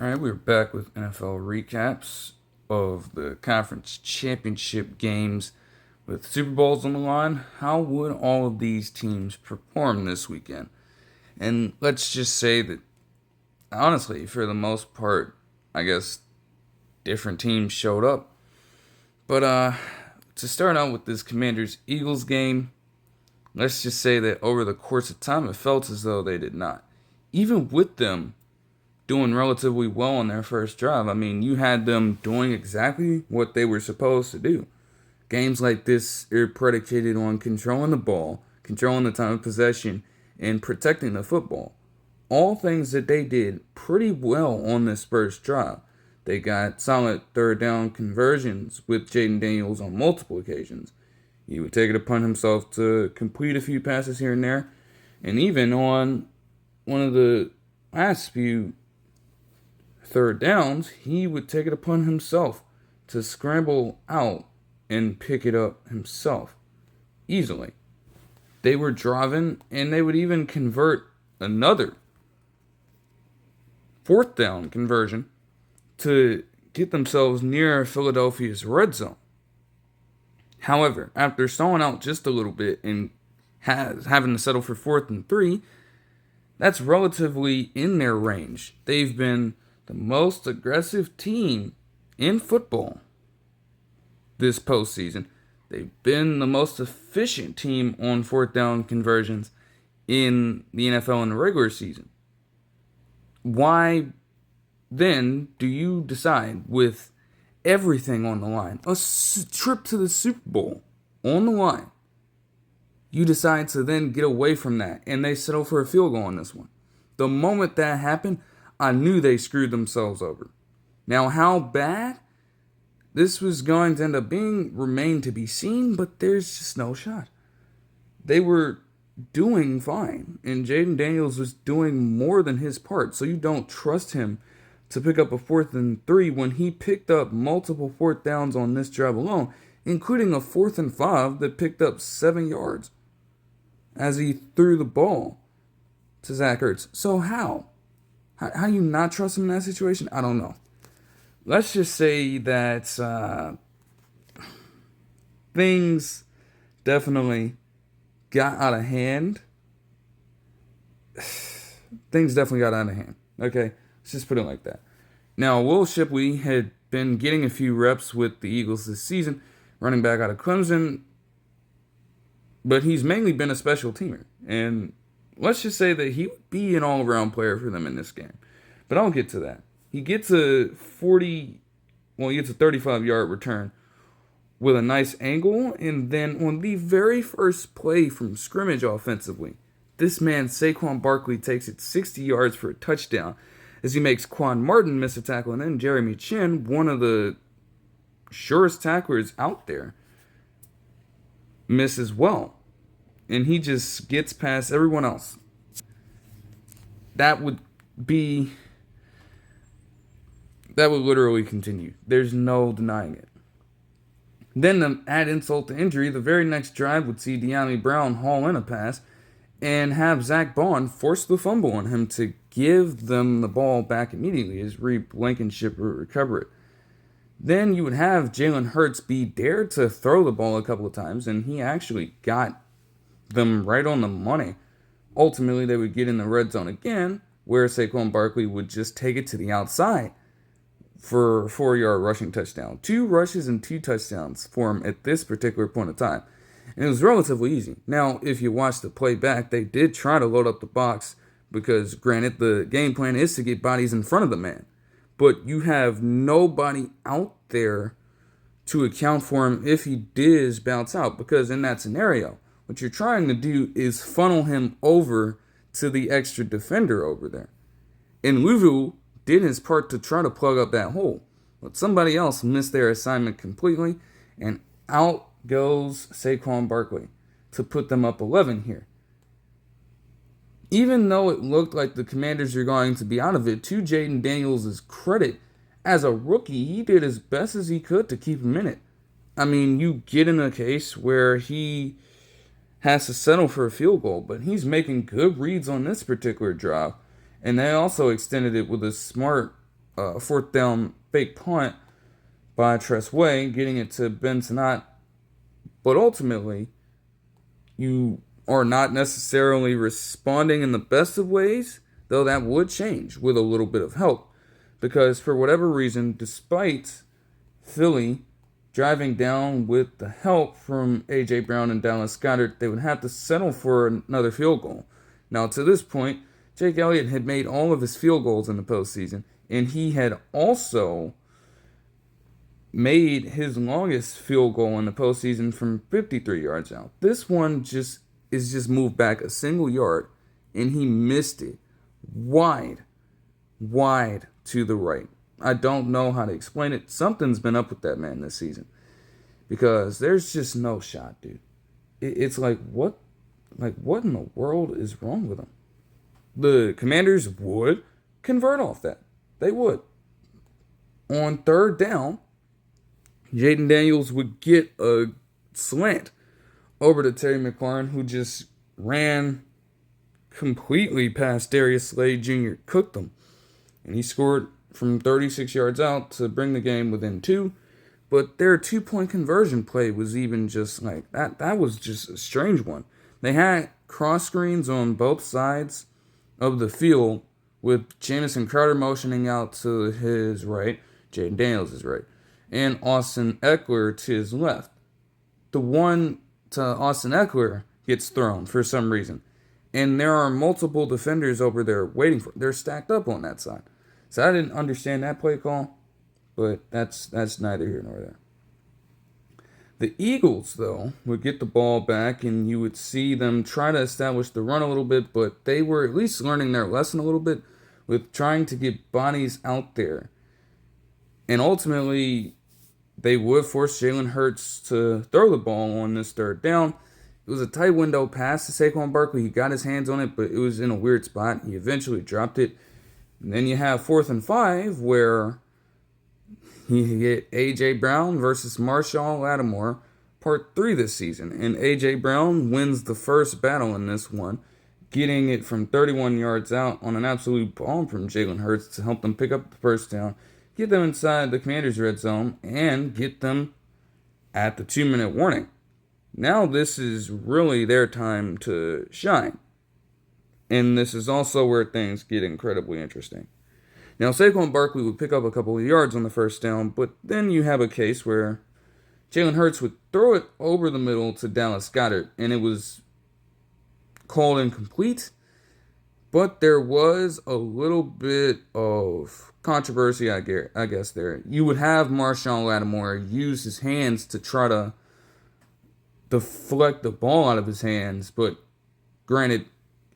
All right, we're back with NFL recaps of the conference championship games with Super Bowls on the line. How would all of these teams perform this weekend? And let's just say that, honestly, for the most part, I guess different teams showed up. But to start out with this Commanders-Eagles game, let's just say that over the course of time, it felt as though they did not. Even with them doing relatively well on their first drive. I mean, you had them doing exactly what they were supposed to do. Games like this are predicated on controlling the ball, controlling the time of possession, and protecting the football. All things that they did pretty well on this first drive. They got solid third down conversions with Jaden Daniels on multiple occasions. He would take it upon himself to complete a few passes here and there. And even on one of the last few third downs, he would take it upon himself to scramble out and pick it up himself easily. They were driving, and they would even convert another fourth down conversion to get themselves near Philadelphia's red zone. However, after stalling out just a little bit and having to settle for 4th and 3, that's relatively in their range. They've been the most aggressive team in football this postseason. They've been the most efficient team on 4th down conversions in the NFL in the regular season. Why then do you decide, with everything on the line, a trip to the Super Bowl on the line, you decide to then get away from that and they settle for a field goal on this one? The moment that happened, I knew they screwed themselves over. Now, how bad this was going to end up being remained to be seen, but there's just no shot. They were doing fine, and Jaden Daniels was doing more than his part, so you don't trust him to pick up a 4th and 3 when he picked up multiple 4th downs on this drive alone, including a 4th and 5 that picked up 7 yards as he threw the ball to Zach Ertz. So how do you not trust him in that situation? I don't know. Let's just say that things definitely got out of hand. Things definitely got out of hand. Okay, let's just put it like that. Now, Will Shipley had been getting a few reps with the Eagles this season, running back out of Clemson, but he's mainly been a special teamer. And let's just say that he would be an all-around player for them in this game. But I'll get to that. He gets a 35-yard return with a nice angle, and then on the very first play from scrimmage offensively, this man, Saquon Barkley, takes it 60 yards for a touchdown as he makes Quan Martin miss a tackle, and then Jeremy Chin, one of the surest tacklers out there, miss as well. And he just gets past everyone else. That would literally continue. There's no denying it. Then, to add insult to injury, the very next drive would see De'Ami Brown haul in a pass and have Zach Bond force the fumble on him to give them the ball back immediately as Reed Blankenship would recover it. Then you would have Jalen Hurts be dared to throw the ball a couple of times, and he actually got them right on the money. Ultimately, they would get in the red zone again, where Saquon Barkley would just take it to the outside for a 4-yard rushing touchdown. 2 rushes and 2 touchdowns for him at this particular point of time. And it was relatively easy. Now, if you watch the play back, they did try to load up the box because, granted, the game plan is to get bodies in front of the man. But you have nobody out there to account for him if he does bounce out. Because in that scenario, what you're trying to do is funnel him over to the extra defender over there. And Luvu did his part to try to plug up that hole. But somebody else missed their assignment completely, and out goes Saquon Barkley to put them up 11 here. Even though it looked like the Commanders were going to be out of it, to Jaden Daniels' credit, as a rookie, he did as best as he could to keep him in it. I mean, you get in a case where he has to settle for a field goal, but he's making good reads on this particular drive. And they also extended it with a smart fourth down fake punt by Tress Way, getting it to Ben Sinnott. But ultimately, you are not necessarily responding in the best of ways, though that would change with a little bit of help. Because for whatever reason, despite Philly driving down with the help from A.J. Brown and Dallas Goedert, they would have to settle for another field goal. Now, to this point, Jake Elliott had made all of his field goals in the postseason, and he had also made his longest field goal in the postseason from 53 yards out. This one is just moved back a single yard, and he missed it wide to the right. I don't know how to explain it. Something's been up with that man this season, because there's just no shot, dude. It's like, what in the world is wrong with him? The Commanders would convert off that. They would. On third down, Jaden Daniels would get a slant over to Terry McLaurin, who just ran completely past Darius Slade Jr., cooked them. And he scored from 36 yards out to bring the game within 2. But their 2-point conversion play was even just like that. That was just a strange one. They had cross screens on both sides of the field, with Jamison Crowder motioning out to his right, Jaden Daniels is right, and Austin Eckler to his left. The one to Austin Eckler gets thrown for some reason, and there are multiple defenders over there waiting for it. They're stacked up on that side. So I didn't understand that play call, but that's neither here nor there. The Eagles, though, would get the ball back, and you would see them try to establish the run a little bit, but they were at least learning their lesson a little bit with trying to get bodies out there. And ultimately, they would force Jalen Hurts to throw the ball on this third down. It was a tight window pass to Saquon Barkley. He got his hands on it, but it was in a weird spot. He eventually dropped it. And then you have 4th and 5, where you get A.J. Brown versus Marshall Lattimore, part 3 this season. And A.J. Brown wins the first battle in this one, getting it from 31 yards out on an absolute bomb from Jalen Hurts to help them pick up the first down, get them inside the Commanders' red zone, and get them at the 2-minute warning. Now this is really their time to shine. And this is also where things get incredibly interesting. Now, Saquon Barkley would pick up a couple of yards on the first down, but then you have a case where Jalen Hurts would throw it over the middle to Dallas Goedert, and it was called incomplete, but there was a little bit of controversy, I guess, there. You would have Marshall Lattimore use his hands to try to deflect the ball out of his hands, but granted,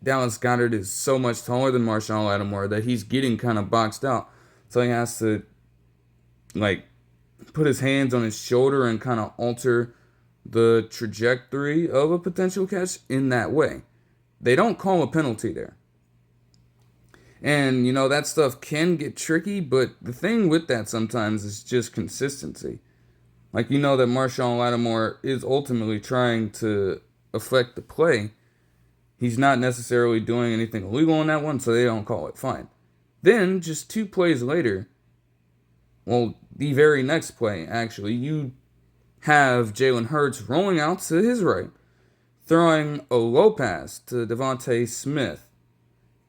Dallas Goedert is so much taller than Marshall Lattimore that he's getting kind of boxed out. So he has to, put his hands on his shoulder and kind of alter the trajectory of a potential catch in that way. They don't call a penalty there. And, that stuff can get tricky, but the thing with that sometimes is just consistency. That Marshall Lattimore is ultimately trying to affect the play. He's not necessarily doing anything illegal on that one, so they don't call it fine. Then, just 2 plays later, the very next play, actually, you have Jalen Hurts rolling out to his right, throwing a low pass to Devontae Smith,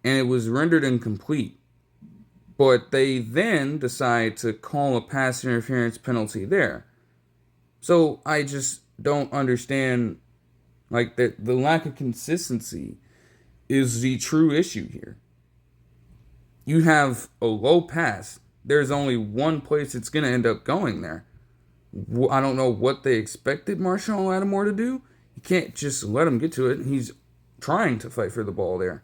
and it was rendered incomplete. But they then decide to call a pass interference penalty there. So I just don't understand. The lack of consistency is the true issue here. You have a low pass. There's only one place it's going to end up going there. I don't know what they expected Marshall Lattimore to do. You can't just let him get to it. He's trying to fight for the ball there.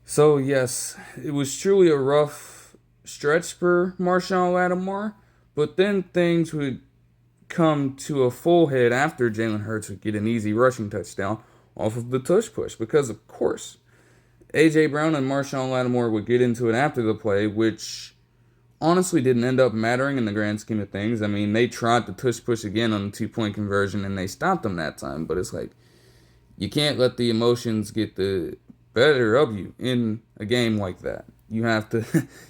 So, yes, it was truly a rough stretch for Marshall Lattimore. But then things would come to a full head after Jalen Hurts would get an easy rushing touchdown off of the tush push, because of course A.J. Brown and Marshall Lattimore would get into it after the play, which honestly didn't end up mattering in the grand scheme of things. I mean, they tried the tush push again on the 2-point conversion and they stopped them that time, but it's you can't let the emotions get the better of you in a game like that. You have to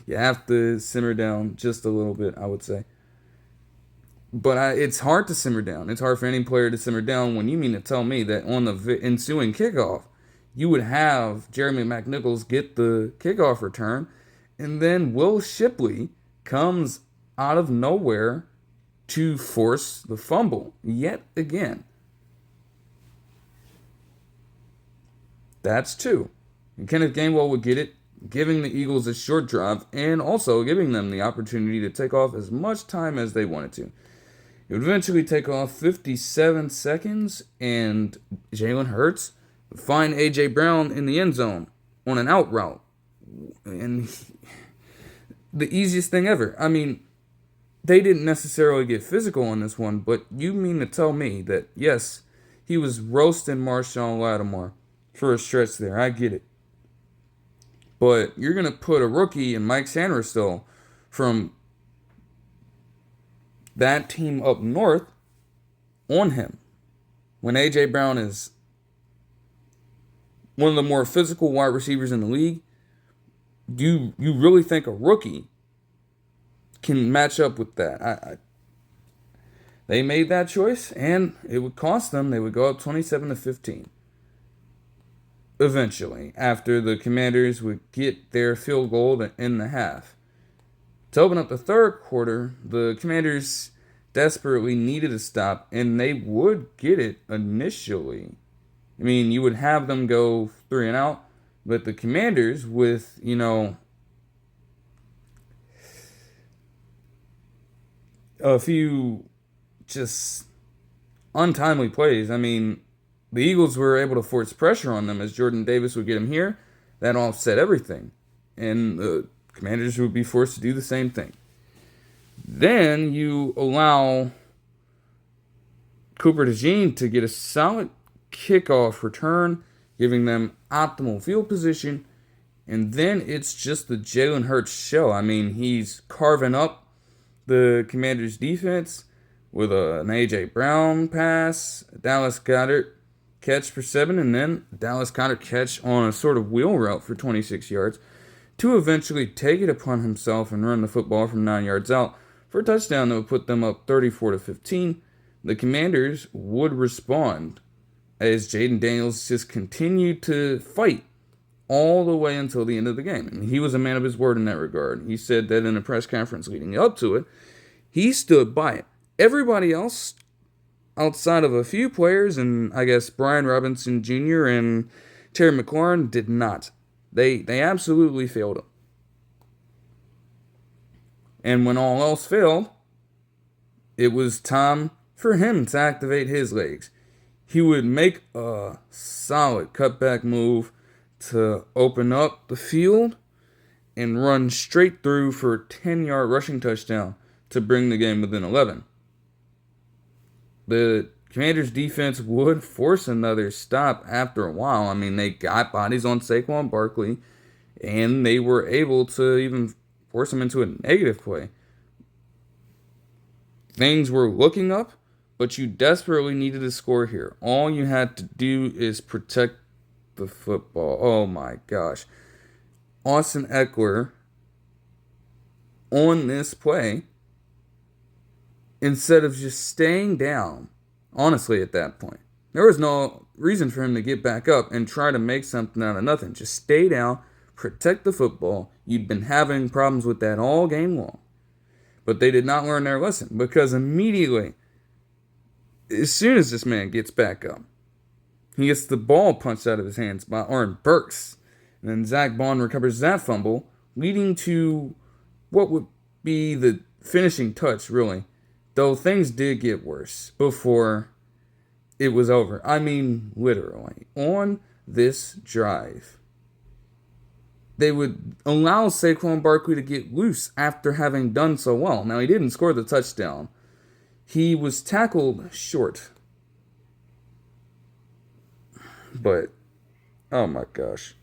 you have to simmer down just a little bit, I would say. But it's hard to simmer down. It's hard for any player to simmer down when you mean to tell me that on the ensuing kickoff, you would have Jeremy McNichols get the kickoff return, and then Will Shipley comes out of nowhere to force the fumble yet again. That's two. And Kenneth Gainwell would get it, giving the Eagles a short drive and also giving them the opportunity to take off as much time as they wanted to. It would eventually take off 57 seconds, and Jalen Hurts would find A.J. Brown in the end zone on an out route. And the easiest thing ever. I mean, they didn't necessarily get physical on this one, but you mean to tell me that, yes, he was roasting Marshawn Lattimore for a stretch there. I get it. But you're going to put a rookie in Mike Sanderstill from that team up north on him when A.J. Brown is one of the more physical wide receivers in the league. You really think a rookie can match up with that? They made that choice, and it would cost them. They would go up 27-15. Eventually, after the Commanders would get their field goal in the half. To open up the third quarter, the Commanders desperately needed a stop, and they would get it initially. I mean, you would have them go 3 and out, but the Commanders with, a few just untimely plays. I mean, the Eagles were able to force pressure on them as Jordan Davis would get him here. That offset everything. And the Commanders would be forced to do the same thing. Then you allow Cooper DeJean to get a solid kickoff return, giving them optimal field position. And then it's just the Jalen Hurts show. I mean, he's carving up the Commanders' defense with an A.J. Brown pass, a Dallas Goedert catch for 7, and then Dallas Goedert catch on a sort of wheel route for 26 yards to eventually take it upon himself and run the football from 9 yards out for a touchdown that would put them up 34-15. The Commanders would respond as Jaden Daniels just continued to fight all the way until the end of the game. And he was a man of his word in that regard. He said that in a press conference leading up to it, he stood by it. Everybody else, outside of a few players, and I guess Brian Robinson Jr. and Terry McLaurin, did not. They absolutely failed him. And when all else failed, it was time for him to activate his legs. He would make a solid cutback move to open up the field and run straight through for a 10-yard rushing touchdown to bring the game within 11. The Commanders' defense would force another stop after a while. I mean, they got bodies on Saquon Barkley, and they were able to even force him into a negative play. Things were looking up, but you desperately needed to score here. All you had to do is protect the football. Oh my gosh. Austin Eckler on this play, instead of just staying down, honestly, at that point, there was no reason for him to get back up and try to make something out of nothing. Just stay down, protect the football. You'd been having problems with that all game long. But they did not learn their lesson, because immediately, as soon as this man gets back up, he gets the ball punched out of his hands by Aaron Burks. And then Zach Bond recovers that fumble, leading to what would be the finishing touch, really. Though things did get worse before it was over. I mean, literally. On this drive, they would allow Saquon Barkley to get loose after having done so well. Now, he didn't score the touchdown. He was tackled short. But, oh my gosh.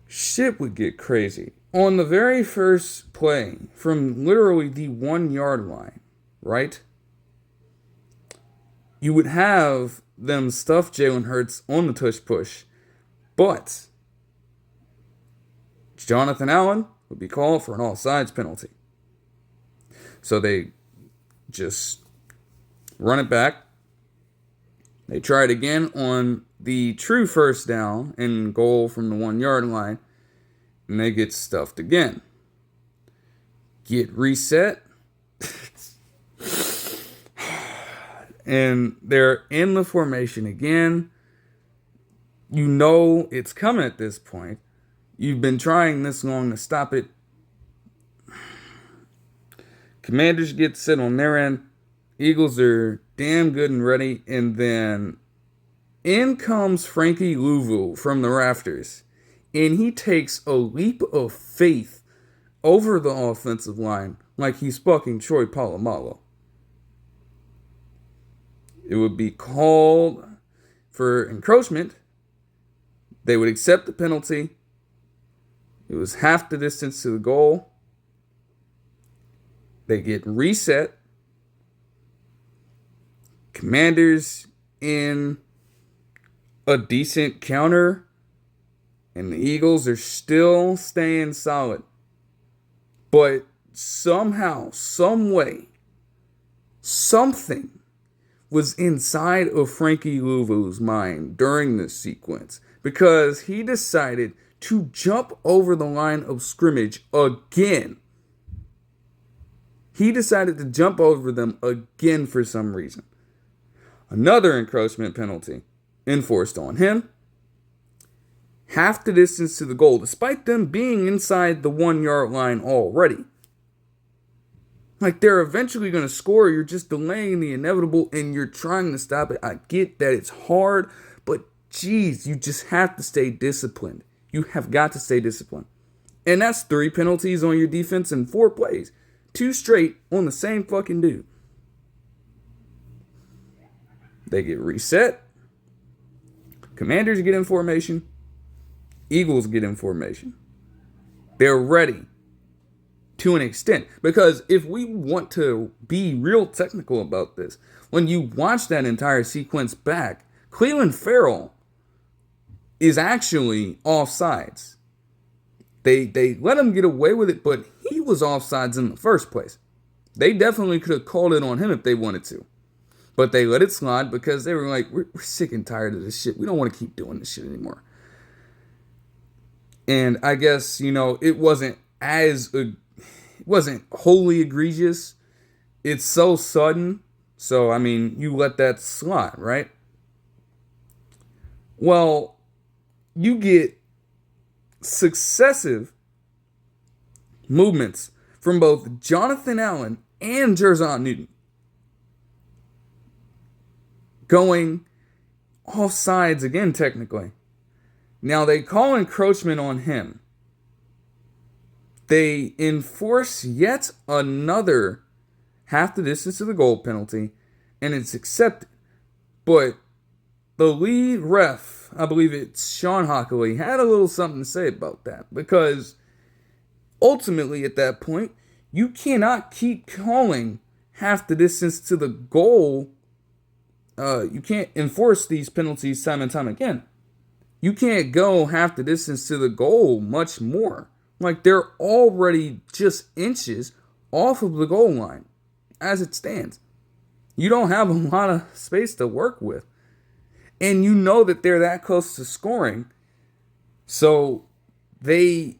Shit would get crazy. On the very first play, from literally the 1 yard line, right? You would have them stuff Jalen Hurts on the tush push. But Jonathan Allen would be called for an offsides penalty. So they just run it back. They try it again on the true first down and goal from the 1 yard line. And they get stuffed again. Get reset. And they're in the formation again. You know it's coming at this point. You've been trying this long to stop it. Commanders get set on their end. Eagles are damn good and ready. And then in comes Frankie Luvu from the rafters. And he takes a leap of faith over the offensive line like he's fucking Troy Polamalu. It would be called for encroachment. They would accept the penalty. It was half the distance to the goal. They get reset. Commanders in a decent counter. And the Eagles are still staying solid. But somehow, some way, something was inside of Frankie Luvu's mind during this sequence. Because he decided to jump over the line of scrimmage again. He decided to jump over them again for some reason. Another encroachment penalty enforced on him. Half the distance to the goal, despite them being inside the 1 yard line already. Like, they're eventually going to score. You're just delaying the inevitable and you're trying to stop it. I get that it's hard, but geez, you just have to stay disciplined. You have got to stay disciplined. And that's 3 penalties on your defense in 4 plays. 2 straight on the same fucking dude. They get reset. Commanders get in formation. Eagles get in formation. They're ready to an extent. Because if we want to be real technical about this, when you watch that entire sequence back, Clelin Ferrell is actually offsides. They let him get away with it, but he was offsides in the first place. They definitely could have called it on him if they wanted to. But they let it slide because they were like, we're sick and tired of this shit. We don't want to keep doing this shit anymore. And I guess, it wasn't wholly egregious. It's so sudden. So, you let that slide, right? Well, you get successive movements from both Jonathan Allen and Jerzon Newton going off sides again, technically. Now, they call encroachment on him. They enforce yet another half the distance to the goal penalty, and it's accepted. But the lead ref, I believe it's Sean Hockley, had a little something to say about that. Because ultimately, at that point, you cannot keep calling half the distance to the goal. You can't enforce these penalties time and time again. You can't go half the distance to the goal much more. Like, they're already just inches off of the goal line as it stands. You don't have a lot of space to work with. And you know that they're that close to scoring. So they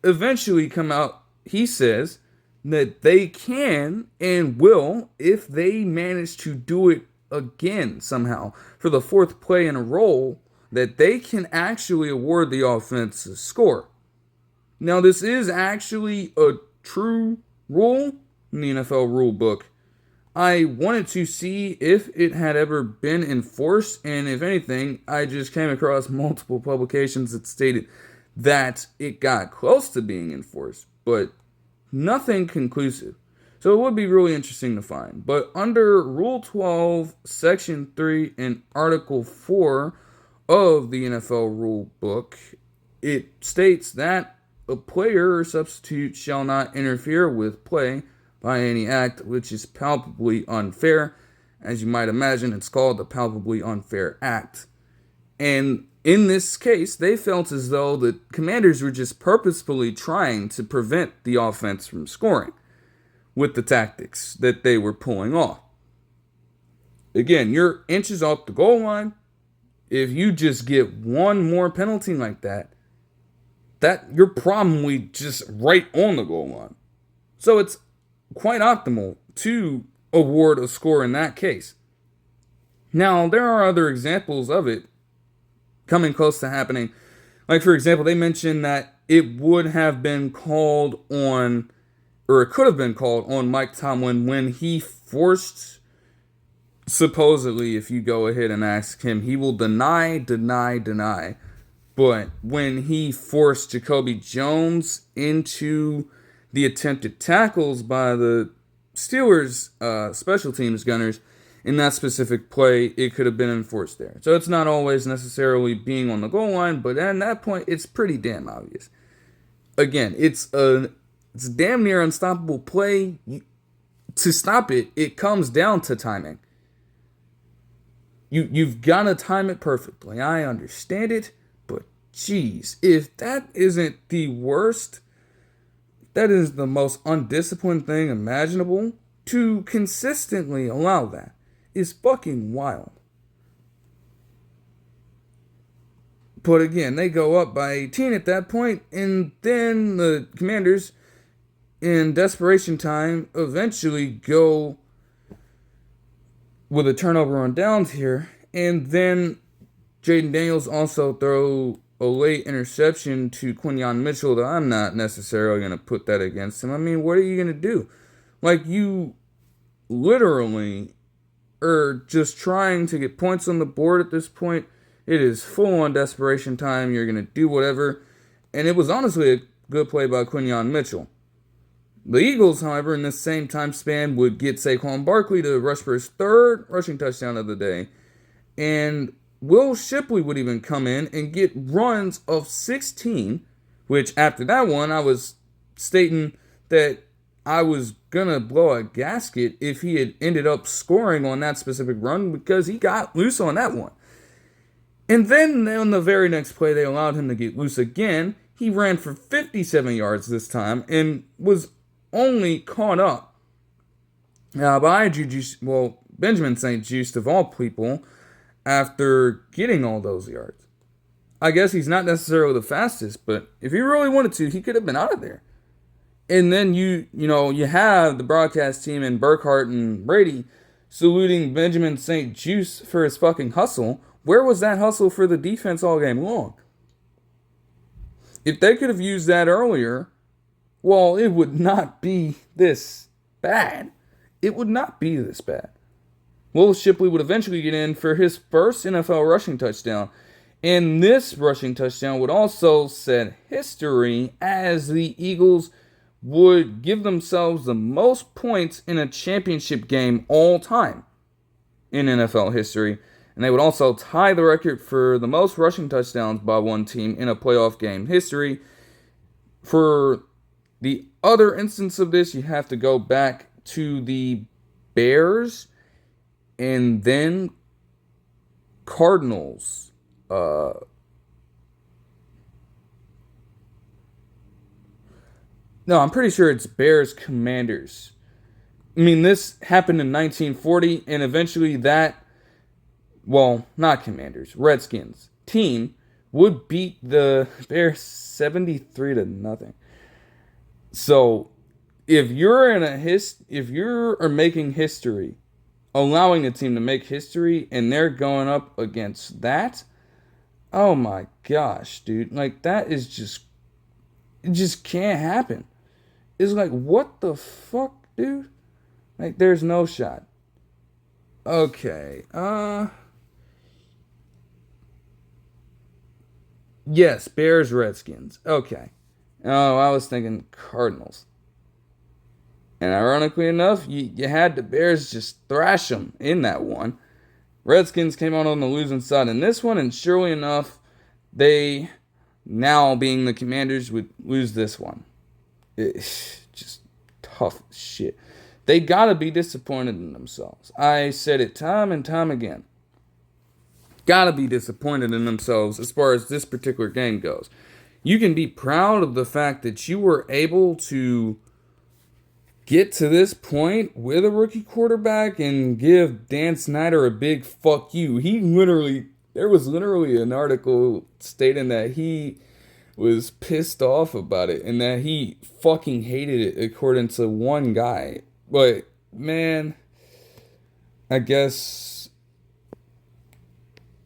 eventually come out, he says, that they can and will if they manage to do it again somehow for the 4th play in a row, that they can actually award the offense a score. Now, this is actually a true rule in the NFL rule book. I wanted to see if it had ever been enforced, and if anything, I just came across multiple publications that stated that it got close to being enforced, but nothing conclusive. So it would be really interesting to find. But under Rule 12, Section 3, and Article 4 of the NFL rule book, it states that a player or substitute shall not interfere with play by any act which is palpably unfair. As you might imagine, it's called the palpably unfair act. And In this case, they felt as though the Commanders were just purposefully trying to prevent the offense from scoring with the tactics that they were pulling off. Again, you're inches off the goal line. If you just get one more penalty like that you're probably just right on the goal line. So it's quite optimal to award a score in that case. Now, there are other examples of it coming close to happening. Like, for example, they mentioned that it would have been called on, or it could have been called on Mike Tomlin when he forced, supposedly, if you go ahead and ask him, he will deny. But when he forced Jacoby Jones into the attempted tackles by the Steelers special teams gunners, in that specific play, it could have been enforced there. So it's not always necessarily being on the goal line, but at that point, it's pretty damn obvious. Again, it's a damn near unstoppable play. To stop it, it comes down to timing. You've got to time it perfectly. I understand it, but geez, if that isn't the worst, that is the most undisciplined thing imaginable, to consistently allow that is fucking wild. But again, they go up by 18 at that point, and then the Commanders, in desperation time, eventually go with a turnover on downs here, and then Jaden Daniels also throw a late interception to Quinyon Mitchell that I'm not necessarily going to put that against him. I mean, what are you going to do? Like, you literally are just trying to get points on the board at this point. It is full on desperation time. You're going to do whatever. And it was honestly a good play by Quinyon Mitchell. The Eagles, however, in this same time span, would get Saquon Barkley to rush for his third rushing touchdown of the day. And Will Shipley would even come in and get runs of 16, which after that one, I was stating that I was going to blow a gasket if he had ended up scoring on that specific run because he got loose on that one. And then on the very next play, they allowed him to get loose again. He ran for 57 yards this time and was only caught up by Benjamin St. Juste of all people after getting all those yards. I guess he's not necessarily the fastest, but if he really wanted to, he could have been out of there. And then you have the broadcast team and Burkhardt and Brady saluting Benjamin St. Juste for his fucking hustle. Where was that hustle for the defense all game long? If they could have used that earlier, well, it would not be this bad. It would not be this bad. Will Shipley would eventually get in for his first NFL rushing touchdown. And this rushing touchdown would also set history as the Eagles would give themselves the most points in a championship game all time in NFL history. And they would also tie the record for the most rushing touchdowns by one team in a playoff game history. For the other instance of this, you have to go back to the Bears and then Cardinals. No, I'm pretty sure it's Bears Commanders. I mean, this happened in 1940, and eventually that, well, not Commanders, Redskins team would beat the Bears 73-0. So, if you're making history, allowing a team to make history, and they're going up against that, oh my gosh, dude, like that is just, it just can't happen. It's like, what the fuck, dude? Like, there's no shot. Okay, yes, Bears, Redskins. Okay. Oh, I was thinking Cardinals. And ironically enough, you had the Bears just thrash them in that one. Redskins came out on the losing side in this one, and surely enough, they, now being the Commanders, would lose this one. It's just tough shit. They gotta be disappointed in themselves. I said it time and time again. gotta be disappointed in themselves as far as this particular game goes. You can be proud of the fact that you were able to get to this point with a rookie quarterback and give Dan Snyder a big fuck you. There was literally an article stating that he was pissed off about it and that he fucking hated it, according to one guy. But, man, I guess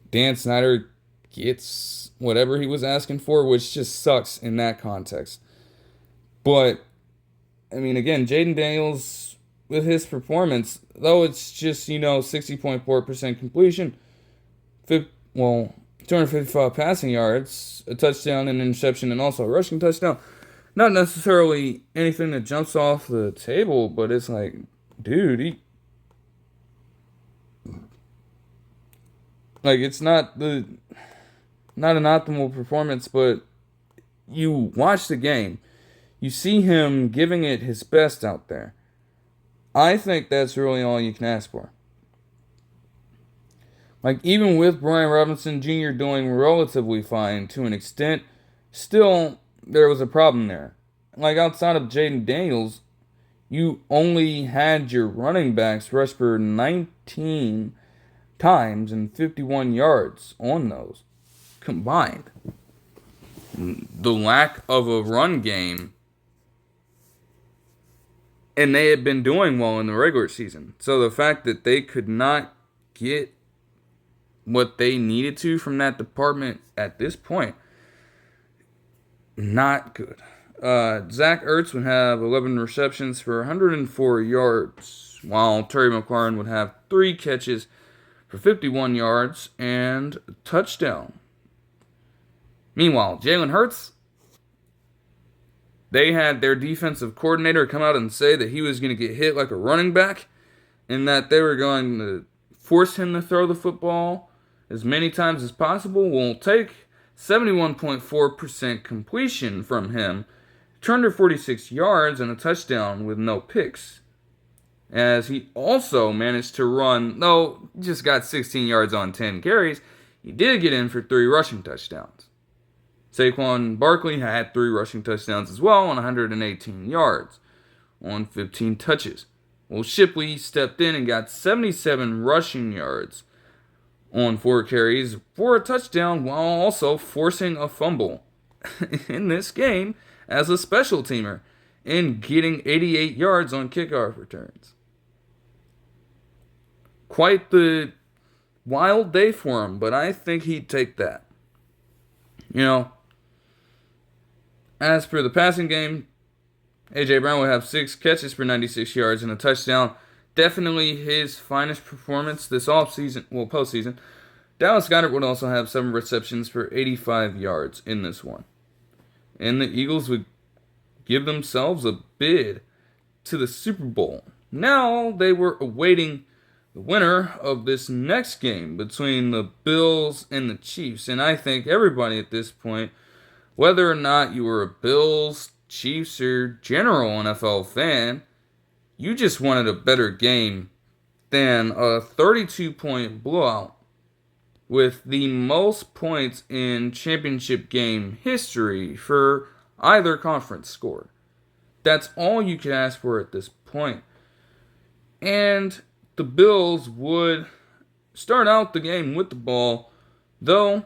Dan Snyder gets whatever he was asking for, which just sucks in that context. But, I mean, again, Jaden Daniels, with his performance, though it's just, 60.4% completion, 255 passing yards, a touchdown, an interception, and also a rushing touchdown. Not necessarily anything that jumps off the table, but it's like, dude, it's not an optimal performance, but you watch the game, you see him giving it his best out there. I think that's really all you can ask for. Even with Brian Robinson Jr. doing relatively fine to an extent, still, there was a problem there. Outside of Jaden Daniels, you only had your running backs rush for 19 times and 51 yards on those combined. The lack of a run game, and they had been doing well in the regular season. So the fact that they could not get what they needed to from that department at this point, not good. Zach Ertz would have 11 receptions for 104 yards, while Terry McLaurin would have 3 catches for 51 yards and a touchdown. Meanwhile, Jalen Hurts, they had their defensive coordinator come out and say that he was going to get hit like a running back and that they were going to force him to throw the football as many times as possible. Will take 71.4% completion from him, 246 yards and a touchdown with no picks. As he also managed to run, though just got 16 yards on 10 carries, he did get in for 3 rushing touchdowns. Saquon Barkley had 3 rushing touchdowns as well on 118 yards on 15 touches. Well, Shipley stepped in and got 77 rushing yards on 4 carries for a touchdown while also forcing a fumble in this game as a special teamer and getting 88 yards on kickoff returns. Quite the wild day for him, but I think he'd take that. As for the passing game, A.J. Brown would have 6 catches for 96 yards and a touchdown. Definitely his finest performance this postseason. Dallas Goedert would also have 7 receptions for 85 yards in this one. And the Eagles would give themselves a bid to the Super Bowl. Now they were awaiting the winner of this next game between the Bills and the Chiefs. And I think everybody at this point, whether or not you were a Bills, Chiefs, or general NFL fan, you just wanted a better game than a 32-point blowout with the most points in championship game history for either conference scored. That's all you could ask for at this point. And the Bills would start out the game with the ball, though,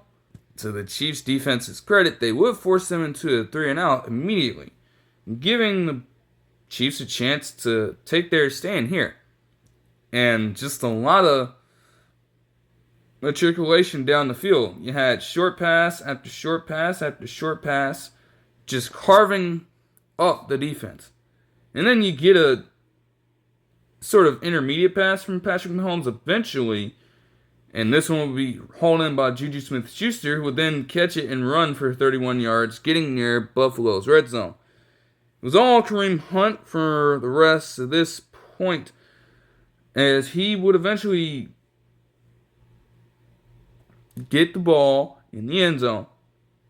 to the Chiefs' defense's credit, they would force them into a 3-and-out immediately, giving the Chiefs a chance to take their stand here. And just a lot of matriculation down the field. You had short pass after short pass after short pass, just carving up the defense. And then you get a sort of intermediate pass from Patrick Mahomes eventually, and this one will be hauled in by Juju Smith-Schuster, who would then catch it and run for 31 yards, getting near Buffalo's red zone. It was all Kareem Hunt for the rest of this point, as he would eventually get the ball in the end zone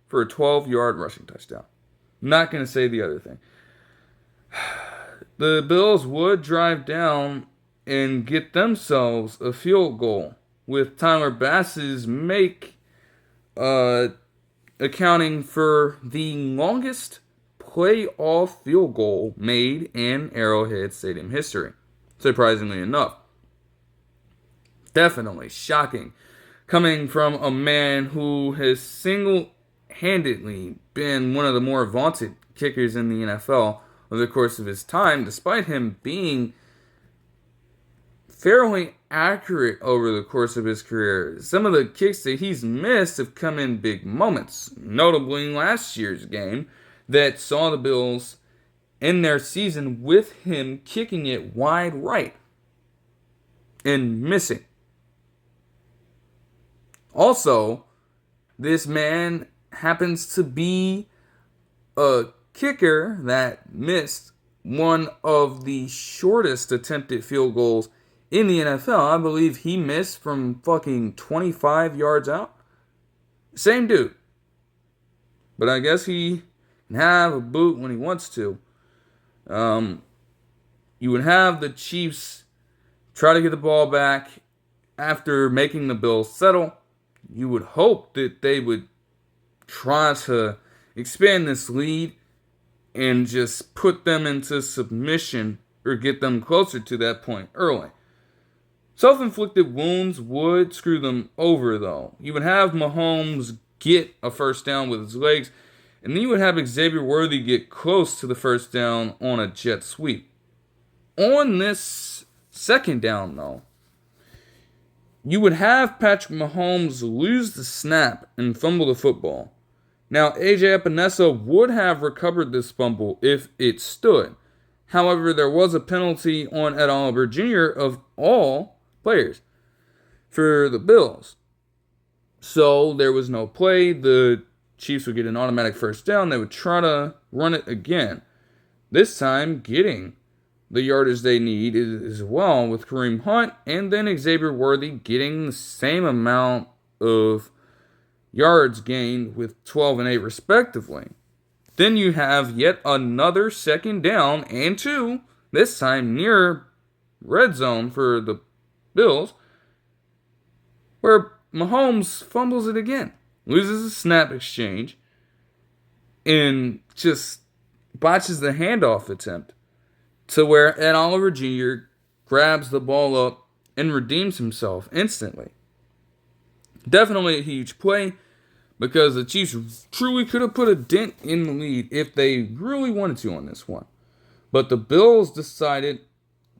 for a 12-yard rushing touchdown. Not going to say the other thing. The Bills would drive down and get themselves a field goal with Tyler Bass's make accounting for the longest playoff field goal made in Arrowhead Stadium history, surprisingly enough. Definitely shocking, coming from a man who has single-handedly been one of the more vaunted kickers in the NFL over the course of his time, despite him being fairly accurate over the course of his career. Some of the kicks that he's missed have come in big moments, notably last year's game that saw the Bills end their season with him kicking it wide right and missing. Also, this man happens to be a kicker that missed one of the shortest attempted field goals in the NFL. I believe he missed from fucking 25 yards out. Same dude. But I guess he can have a boot when he wants to. You would have the Chiefs try to get the ball back after making the Bills settle. You would hope that they would try to expand this lead and just put them into submission or get them closer to that point early. Self-inflicted wounds would screw them over, though. You would have Mahomes get a first down with his legs, and then you would have Xavier Worthy get close to the first down on a jet sweep. On this second down, though, you would have Patrick Mahomes lose the snap and fumble the football. Now, AJ Epinesa would have recovered this fumble if it stood. However, there was a penalty on Ed Oliver Jr. of all players for the Bills. So there was no play. The Chiefs would get an automatic first down. They would try to run it again. This time getting the yardage they need as well with Kareem Hunt and then Xavier Worthy getting the same amount of yards gained with 12 and 8 respectively. Then you have yet another second down and 2, this time near red zone for the Bills, where Mahomes fumbles it again, loses a snap exchange, and just botches the handoff attempt to where Ed Oliver Jr. grabs the ball up and redeems himself instantly. Definitely a huge play because the Chiefs truly could have put a dent in the lead if they really wanted to on this one. But the Bills decided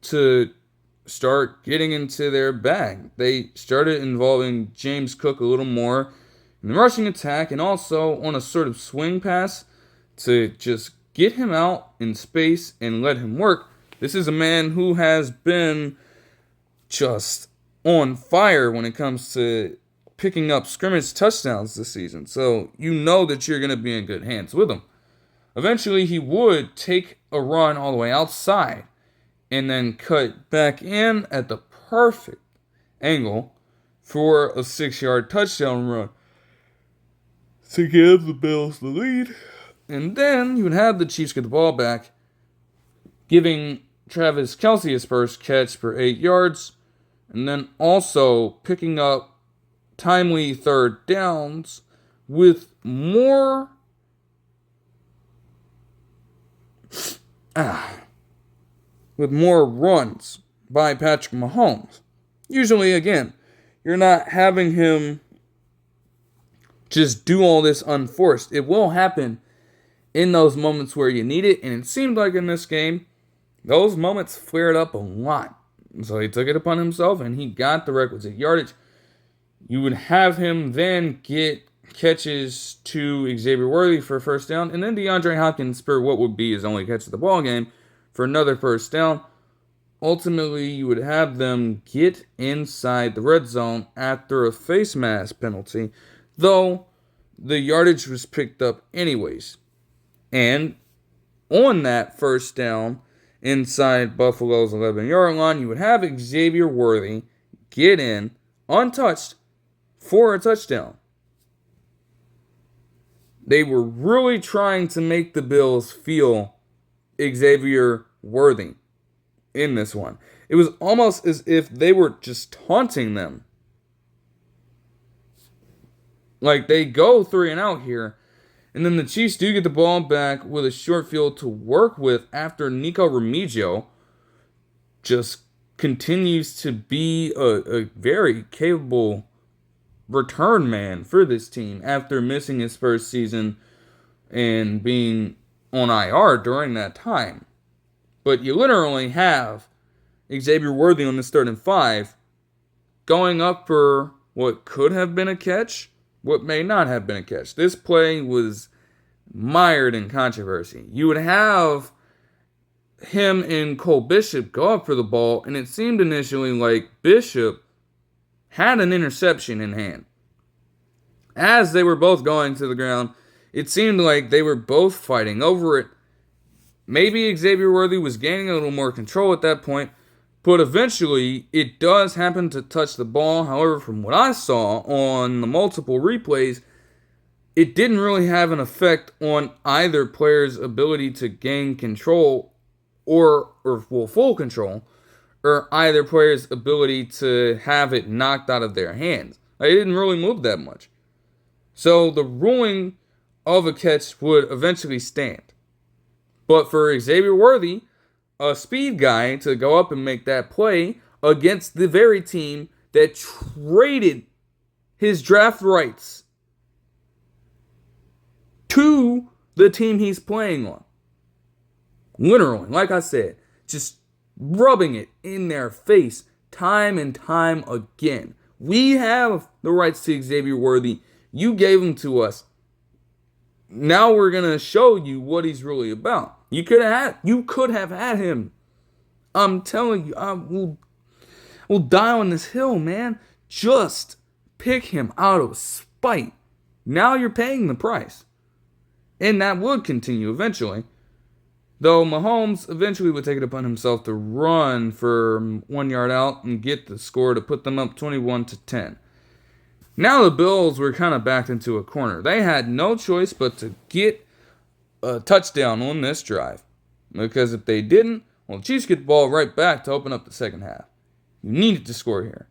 to start getting into their bag. They started involving James Cook a little more in the rushing attack and also on a sort of swing pass to just get him out in space and let him work. This is a man who has been just on fire when it comes to picking up scrimmage touchdowns this season. So you know that you're going to be in good hands with him. Eventually, he would take a run all the way outside and then cut back in at the perfect angle for a 6-yard touchdown run to give the Bills the lead. And then you would have the Chiefs get the ball back, giving Travis Kelce his first catch for 8 yards, and then also picking up timely third downs with more runs by Patrick Mahomes. Usually, again, you're not having him just do all this unforced. It will happen in those moments where you need it, and it seemed like in this game, those moments flared up a lot. So he took it upon himself, and he got the requisite yardage. You would have him then get catches to Xavier Worthy for a first down, and then DeAndre Hopkins for what would be his only catch of the ball game for another first down. Ultimately, you would have them get inside the red zone after a face mask penalty, though the yardage was picked up anyways. And on that first down, inside Buffalo's 11-yard line, you would have Xavier Worthy get in, untouched, for a touchdown. They were really trying to make the Bills feel Xavier Worthy in this one. It was almost as if they were just taunting them Like, they go 3-and-out here, and then the Chiefs do get the ball back with a short field to work with after Nico Remigio just continues to be a very capable return man for this team after missing his first season and being on IR during that time. But you literally have Xavier Worthy on this 3rd and 5 going up for what could have been a catch, what may not have been a catch. This play was mired in controversy. You would have him and Cole Bishop go up for the ball, and it seemed initially like Bishop had an interception in hand. As they were both going to the ground, it seemed like they were both fighting over it. Maybe Xavier Worthy was gaining a little more control at that point, but eventually it does happen to touch the ball. However, from what I saw on the multiple replays, it didn't really have an effect on either player's ability to gain control or full control, or either player's ability to have it knocked out of their hands. It didn't really move that much. So the ruling of a catch would eventually stand. But for Xavier Worthy, a speed guy, to go up and make that play against the very team that traded his draft rights to the team he's playing on. Literally, like I said, just rubbing it in their face time and time again. We have the rights to Xavier Worthy. You gave them to us. Now we're going to show you what he's really about. You could have had him. I'm telling you, we'll die on this hill, man. Just pick him out of spite. Now you're paying the price. And that would continue eventually. Though Mahomes eventually would take it upon himself to run for 1 yard out and get the score to put them up 21-10. Now the Bills were kind of backed into a corner. They had no choice but to get a touchdown on this drive. Because if they didn't, well, the Chiefs get the ball right back to open up the second half. You needed to score here.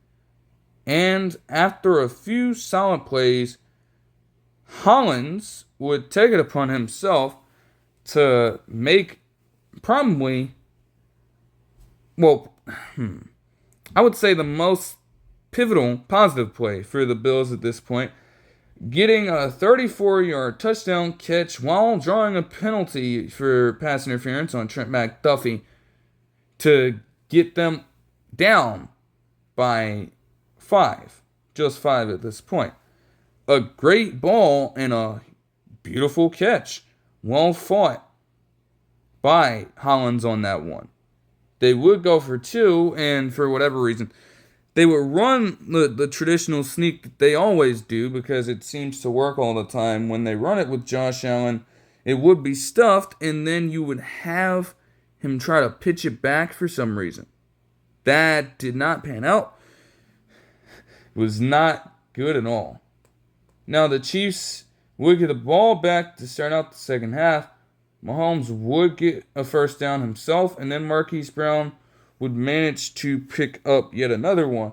And after a few solid plays, Hollins would take it upon himself to make probably, I would say the most pivotal, positive play for the Bills at this point, getting a 34-yard touchdown catch while drawing a penalty for pass interference on Trent McDuffie to get them down by 5, just 5 at this point. A great ball and a beautiful catch, well fought by Hollins on that one. They would go for 2, and for whatever reason, they would run the traditional sneak that they always do because it seems to work all the time. When they run it with Josh Allen, it would be stuffed, and then you would have him try to pitch it back for some reason. That did not pan out. It was not good at all. Now the Chiefs would get the ball back to start out the second half. Mahomes would get a first down himself, and then Marquise Brown would manage to pick up yet another one.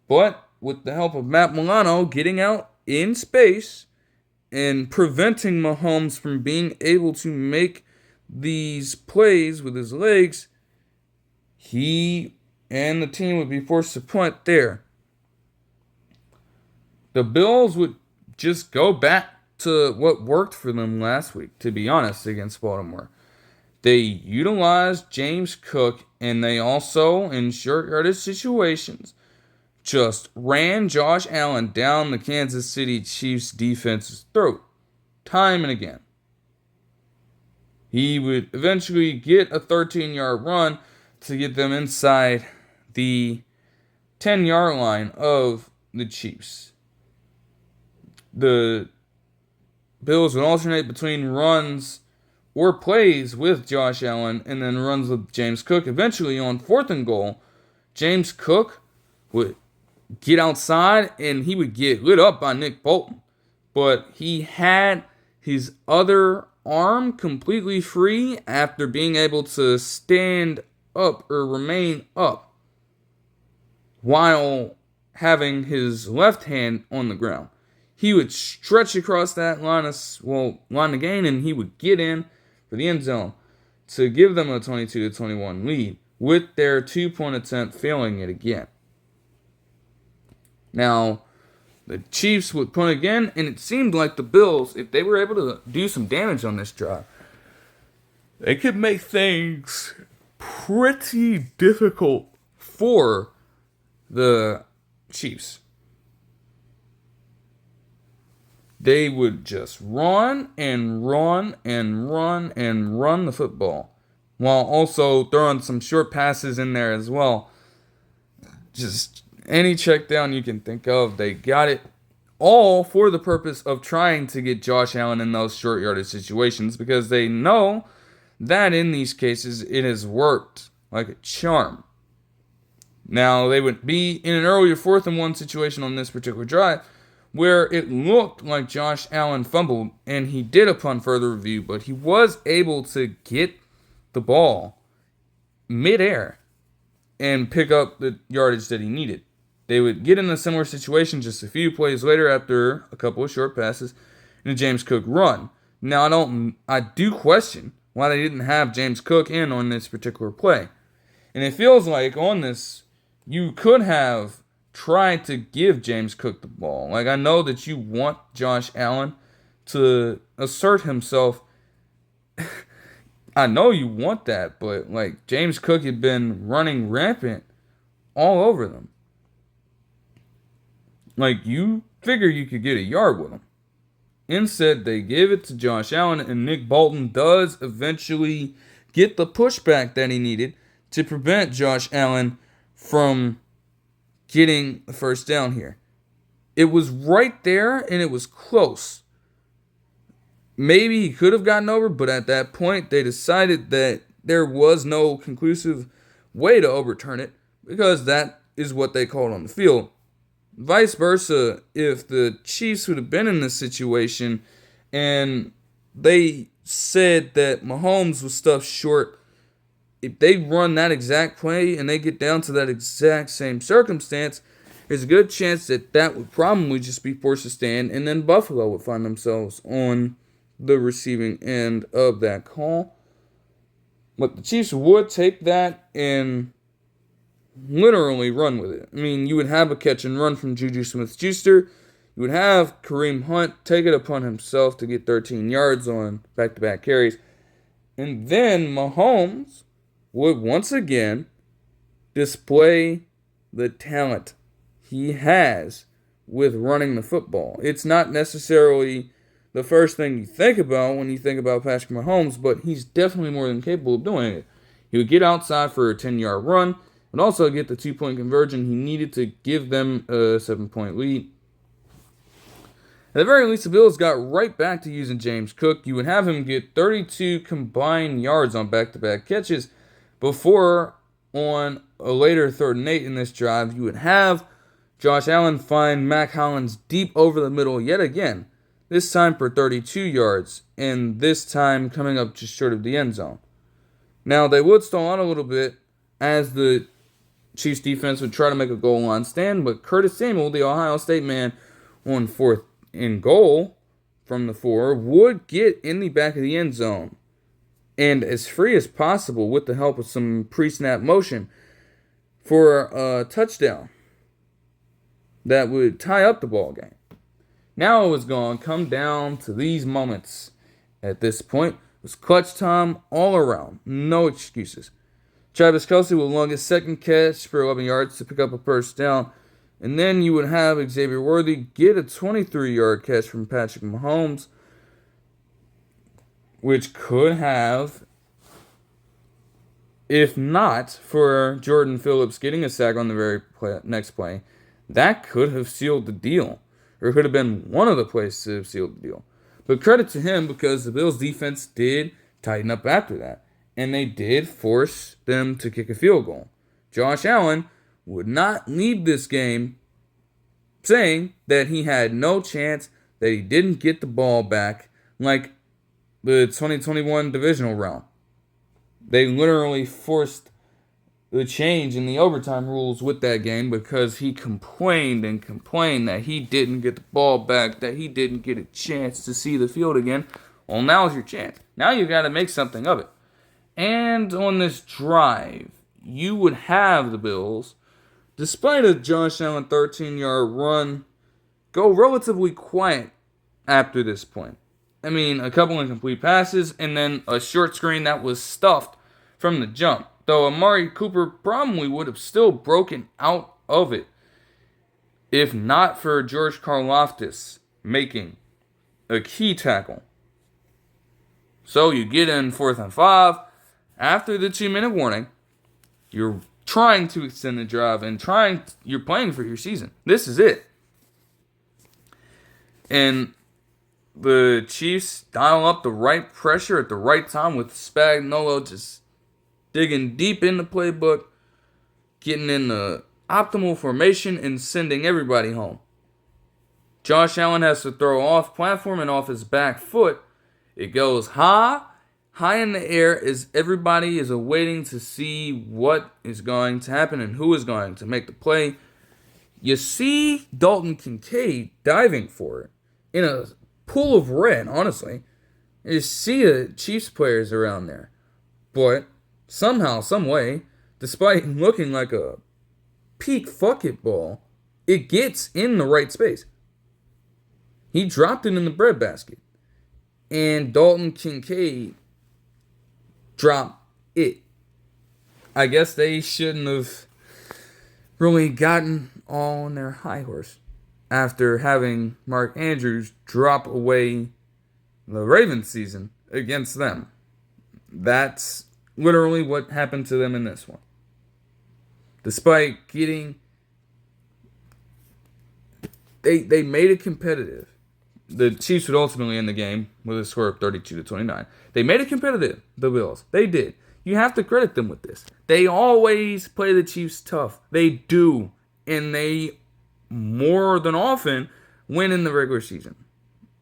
But with the help of Matt Milano getting out in space and preventing Mahomes from being able to make these plays with his legs, he and the team would be forced to punt there. The Bills would just go back to what worked for them last week, to be honest, against Baltimore. They utilized James Cook, and they also, in short yardage situations, just ran Josh Allen down the Kansas City Chiefs defense's throat, time and again. He would eventually get a 13-yard run to get them inside the 10-yard line of the Chiefs. The Bills would alternate between runs or plays with Josh Allen and then runs with James Cook. Eventually, on 4th and goal, James Cook would get outside and he would get lit up by Nick Bolton. But he had his other arm completely free after being able to stand up or remain up while having his left hand on the ground. he would stretch across that line of gain, and he would get in for the end zone to give them a 22-21 lead, with their 2-point attempt failing it again. Now, the Chiefs would punt again, and it seemed like the Bills, if they were able to do some damage on this drive, they could make things pretty difficult for the Chiefs. They would just run and run and run and run the football, while also throwing some short passes in there as well. Just any check down you can think of, they got it, all for the purpose of trying to get Josh Allen in those short yardage situations, because they know that in these cases it has worked like a charm. Now, they would be in an earlier 4th-and-1 situation on this particular drive, where it looked like Josh Allen fumbled, and he did upon further review, but he was able to get the ball midair and pick up the yardage that he needed. They would get in a similar situation just a few plays later after a couple of short passes and a James Cook run. Now, I do question why they didn't have James Cook in on this particular play. And it feels like on this, you could have tried to give James Cook the ball. Like, I know that you want Josh Allen to assert himself. I know you want that, but like, James Cook had been running rampant all over them. Like, you figure you could get a yard with him. Instead, they give it to Josh Allen, and Nick Bolton does eventually get the pushback that he needed to prevent Josh Allen from getting the first down here. It was right there, and it was close. Maybe he could have gotten over, but at that point, they decided that there was no conclusive way to overturn it, because that is what they called on the field. Vice versa, if the Chiefs would have been in this situation and they said that Mahomes was stuffed short, if they run that exact play and they get down to that exact same circumstance, there's a good chance that that would probably just be forced to stand, and then Buffalo would find themselves on the receiving end of that call. But the Chiefs would take that and literally run with it. I mean, you would have a catch and run from Juju Smith-Schuster. You would have Kareem Hunt take it upon himself to get 13 yards on back-to-back carries. And then Mahomes would once again display the talent he has with running the football. It's not necessarily the first thing you think about when you think about Patrick Mahomes, but he's definitely more than capable of doing it. He would get outside for a 10-yard run, and also get the 2-point conversion he needed to give them a 7-point lead. At the very least, the Bills got right back to using James Cook. You would have him get 32 combined yards on back-to-back catches before, on a later 3rd and 8 in this drive, you would have Josh Allen find Mack Hollins deep over the middle yet again, this time for 32 yards, and this time coming up just short of the end zone. Now, they would stall out a little bit as the Chiefs defense would try to make a goal line stand, but Curtis Samuel, the Ohio State man, on 4th and goal from the 4, would get in the back of the end zone and as free as possible with the help of some pre-snap motion for a touchdown that would tie up the ball game. Now it was going to come down to these moments. At this point, it was clutch time all around. No excuses. Travis Kelce will lug his second catch for 11 yards to pick up a first down. And then you would have Xavier Worthy get a 23-yard catch from Patrick Mahomes, which could have, if not for Jordan Phillips getting a sack on the very next play, that could have sealed the deal. Or it could have been one of the plays to have sealed the deal. But credit to him, because the Bills' defense did tighten up after that. And they did force them to kick a field goal. Josh Allen would not leave this game saying that he had no chance, that he didn't get the ball back, like the 2021 divisional round. They literally forced the change in the overtime rules with that game because he complained and complained that he didn't get the ball back, that he didn't get a chance to see the field again. Well, now's your chance. Now you got to make something of it. And on this drive, you would have the Bills, despite a Josh Allen 13-yard run, go relatively quiet after this point. I mean, a couple incomplete passes and then a short screen that was stuffed from the jump. Though Amari Cooper probably would have still broken out of it if not for George Karlaftis making a key tackle. So you get in 4th and 5. After the 2-minute warning, you're trying to extend the drive and you're playing for your season. This is it. And the Chiefs dial up the right pressure at the right time with Spagnuolo just digging deep in the playbook, getting in the optimal formation, and sending everybody home. Josh Allen has to throw off platform and off his back foot. It goes high in the air as everybody is awaiting to see what is going to happen and who is going to make the play. You see Dalton Kincaid diving for it in a pool of red, honestly. You see the Chiefs players around there. But somehow, some way, despite looking like a peak fuck it ball, it gets in the right space. He dropped it in the breadbasket. And Dalton Kincaid dropped it. I guess they shouldn't have really gotten all on their high horse after having Mark Andrews drop away the Ravens season against them. That's literally what happened to them in this one. Despite getting... They made it competitive. The Chiefs would ultimately end the game with a score of 32-29. They made it competitive, the Bills. They did. You have to credit them with this. They always play the Chiefs tough. They do. And they, more than often, win in the regular season.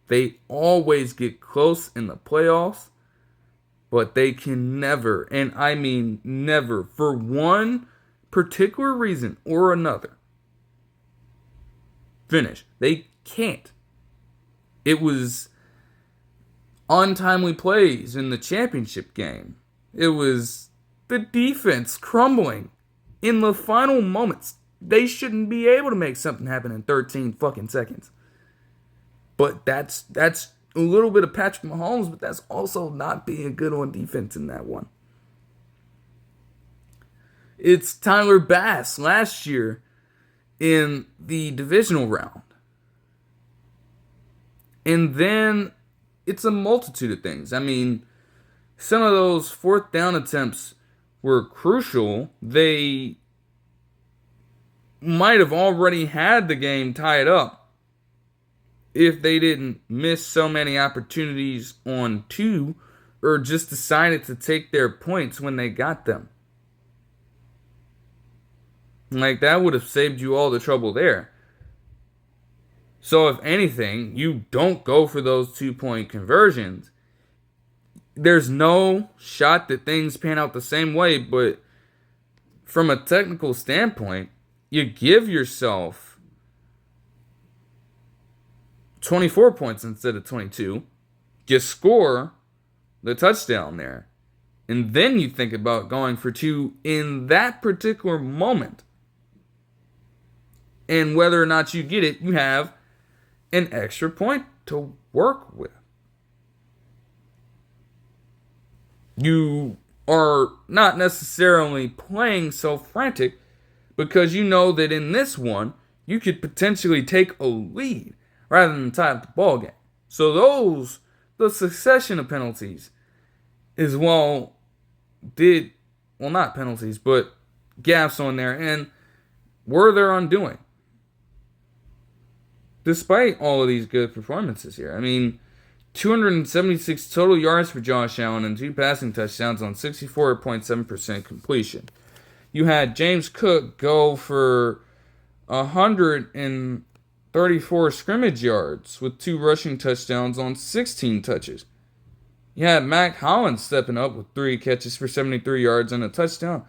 They always get close in the playoffs. But they can never, and I mean never, for one particular reason or another, finish. They can't. It was untimely plays in the championship game. It was the defense crumbling in the final moments. They shouldn't be able to make something happen in 13 fucking seconds. But that's a little bit of Patrick Mahomes, but that's also not being good on defense in that one. It's Tyler Bass last year in the divisional round. And then it's a multitude of things. I mean, some of those 4th down attempts were crucial. They might have already had the game tied up if they didn't miss so many opportunities on 2 or just decided to take their points when they got them. Like, that would have saved you all the trouble there. So, if anything, you don't go for those 2-point conversions. There's no shot that things pan out the same way, but from a technical standpoint, you give yourself 24 points instead of 22. You score the touchdown there. And then you think about going for 2 in that particular moment. And whether or not you get it, you have an extra point to work with. You are not necessarily playing so frantic because you know that in this one, you could potentially take a lead rather than tie up the ball game. So the succession of penalties is not penalties, but gaffes on there, and were their undoing. Despite all of these good performances here. I mean, 276 total yards for Josh Allen and 2 passing touchdowns on 64.7% completion. You had James Cook go for 134 scrimmage yards with 2 rushing touchdowns on 16 touches. You had Mac Hollins stepping up with 3 catches for 73 yards and a touchdown.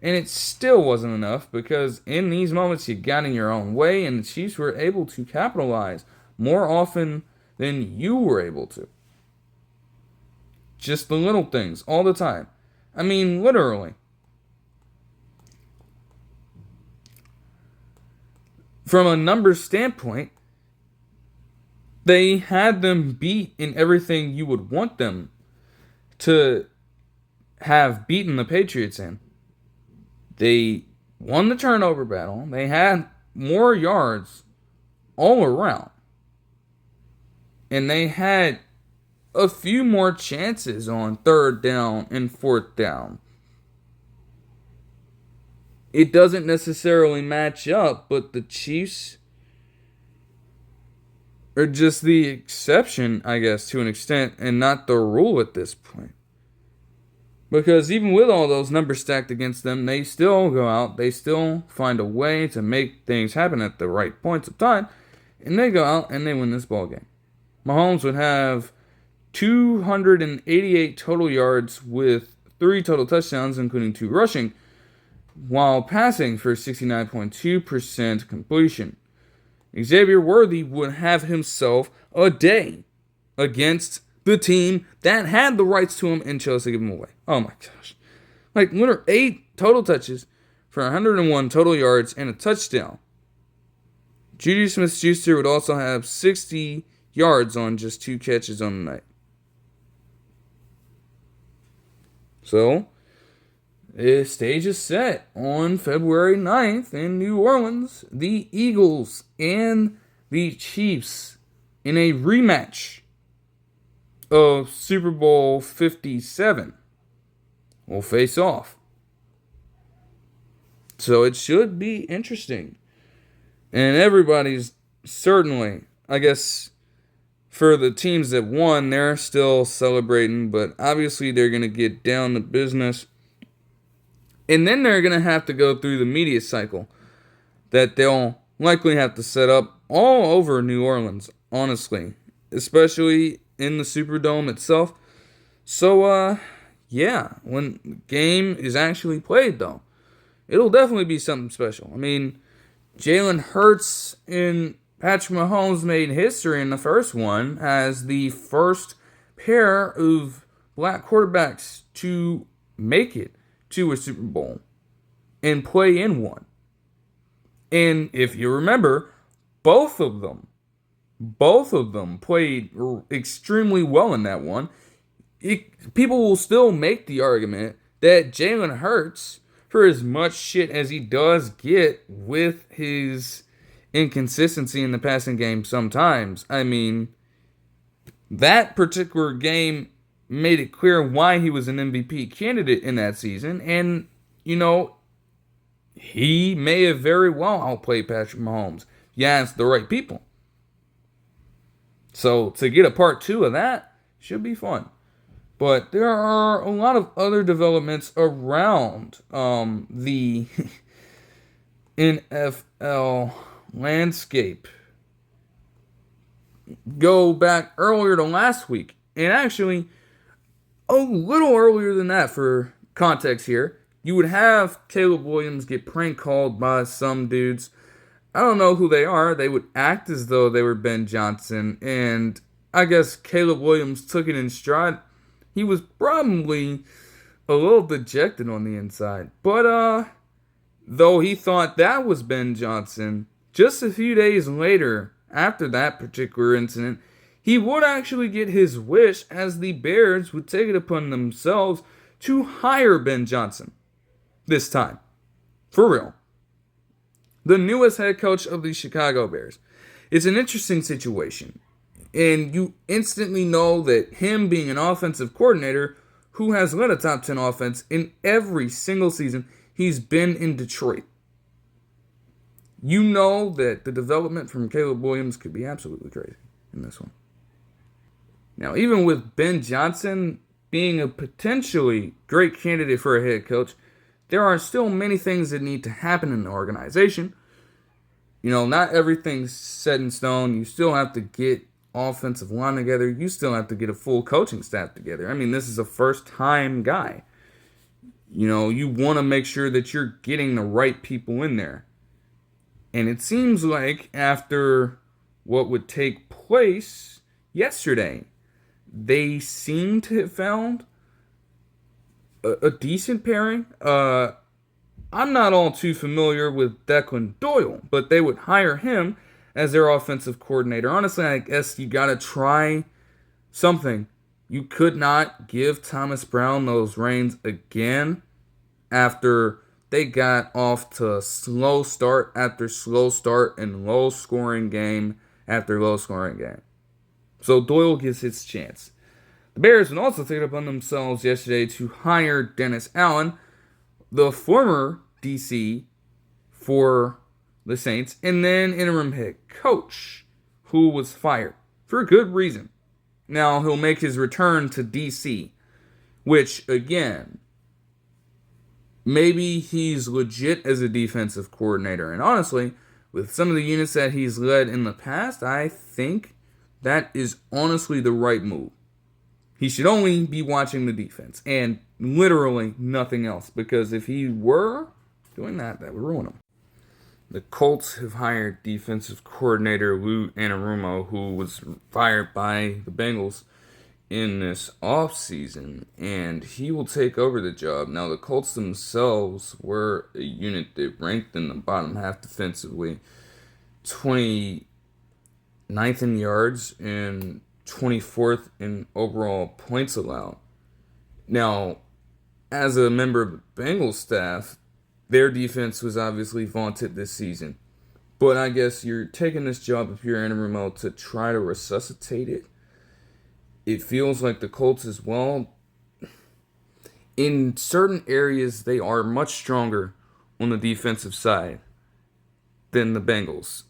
And it still wasn't enough because in these moments you got in your own way and the Chiefs were able to capitalize more often than you were able to. Just the little things all the time. I mean, literally. From a numbers standpoint, they had them beat in everything you would want them to have beaten the Patriots in. They won the turnover battle. They had more yards all around. And they had a few more chances on third down and fourth down. It doesn't necessarily match up, but the Chiefs are just the exception, I guess, to an extent, and not the rule at this point. Because even with all those numbers stacked against them, they still go out, they still find a way to make things happen at the right points of time, and they go out and they win this ball game. Mahomes would have 288 total yards with 3 total touchdowns, including 2 rushing, while passing for 69.2% completion. Xavier Worthy would have himself a day against the team that had the rights to him and chose to give him away. Oh my gosh. Like, literally 8 total touches for 101 total yards and a touchdown. Juju Smith-Schuster would also have 60 yards on just 2 catches on the night. So, the stage is set on February 9th in New Orleans. The Eagles and the Chiefs in a rematch of Super Bowl 57 will face off. So it should be interesting. And everybody's certainly, I guess, for the teams that won, they're still celebrating, but obviously they're going to get down to business. And then they're going to have to go through the media cycle that they'll likely have to set up all over New Orleans, honestly, especially in the Superdome itself. So, yeah, when the game is actually played, though, it'll definitely be something special. I mean, Jalen Hurts and Patrick Mahomes made history in the first one as the first pair of black quarterbacks to make it to a Super Bowl and play in one. And if you remember, both of them played extremely well in that one. People will still make the argument that Jalen Hurts, for as much shit as he does get with his inconsistency in the passing game sometimes, I mean, that particular game made it clear why he was an MVP candidate in that season. And, you know, he may have very well outplayed Patrick Mahomes. Yeah, it's the right people. So to get a part 2 of that should be fun. But there are a lot of other developments around the NFL landscape. Go back earlier to last week, and actually a little earlier than that for context here. You would have Caleb Williams get prank called by some dudes. I don't know who they are. They would act as though they were Ben Johnson, and I guess Caleb Williams took it in stride. He was probably a little dejected on the inside. But, though he thought that was Ben Johnson, just a few days later, after that particular incident, he would actually get his wish as the Bears would take it upon themselves to hire Ben Johnson. This time. For real. The newest head coach of the Chicago Bears. It's an interesting situation. And you instantly know that him being an offensive coordinator who has led a top 10 offense in every single season he's been in Detroit. You know that the development from Caleb Williams could be absolutely crazy in this one. Now, even with Ben Johnson being a potentially great candidate for a head coach, there are still many things that need to happen in the organization. You know, not everything's set in stone. You still have to get offensive line together. You still have to get a full coaching staff together. I mean, this is a first-time guy. You want to make sure that you're getting the right people in there. And it seems like after what would take place yesterday, they seem to have found a decent pairing. I'm not all too familiar with Declan Doyle, but they would hire him as their offensive coordinator. Honestly, I guess you got to try something. You could not give Thomas Brown those reins again after they got off to a slow start after slow start and low-scoring game after low-scoring game. So Doyle gets his chance. The Bears would also take it upon themselves yesterday to hire Dennis Allen, the former DC for the Saints, and then interim head coach, who was fired for good reason. Now he'll make his return to DC, which, again, maybe he's legit as a defensive coordinator. And honestly, with some of the units that he's led in the past, I think that is honestly the right move. He should only be watching the defense and literally nothing else, because if he were doing that, that would ruin him. The Colts have hired defensive coordinator Lou Anarumo, who was fired by the Bengals in this offseason, and he will take over the job. Now, the Colts themselves were a unit that ranked in the bottom half defensively, 29th in yards and 24th in overall points allowed. Now, as a member of the Bengals staff, their defense was obviously vaunted this season. But I guess you're taking this job if you're Anarumo to try to resuscitate it. It feels like the Colts as well, in certain areas, they are much stronger on the defensive side than the Bengals.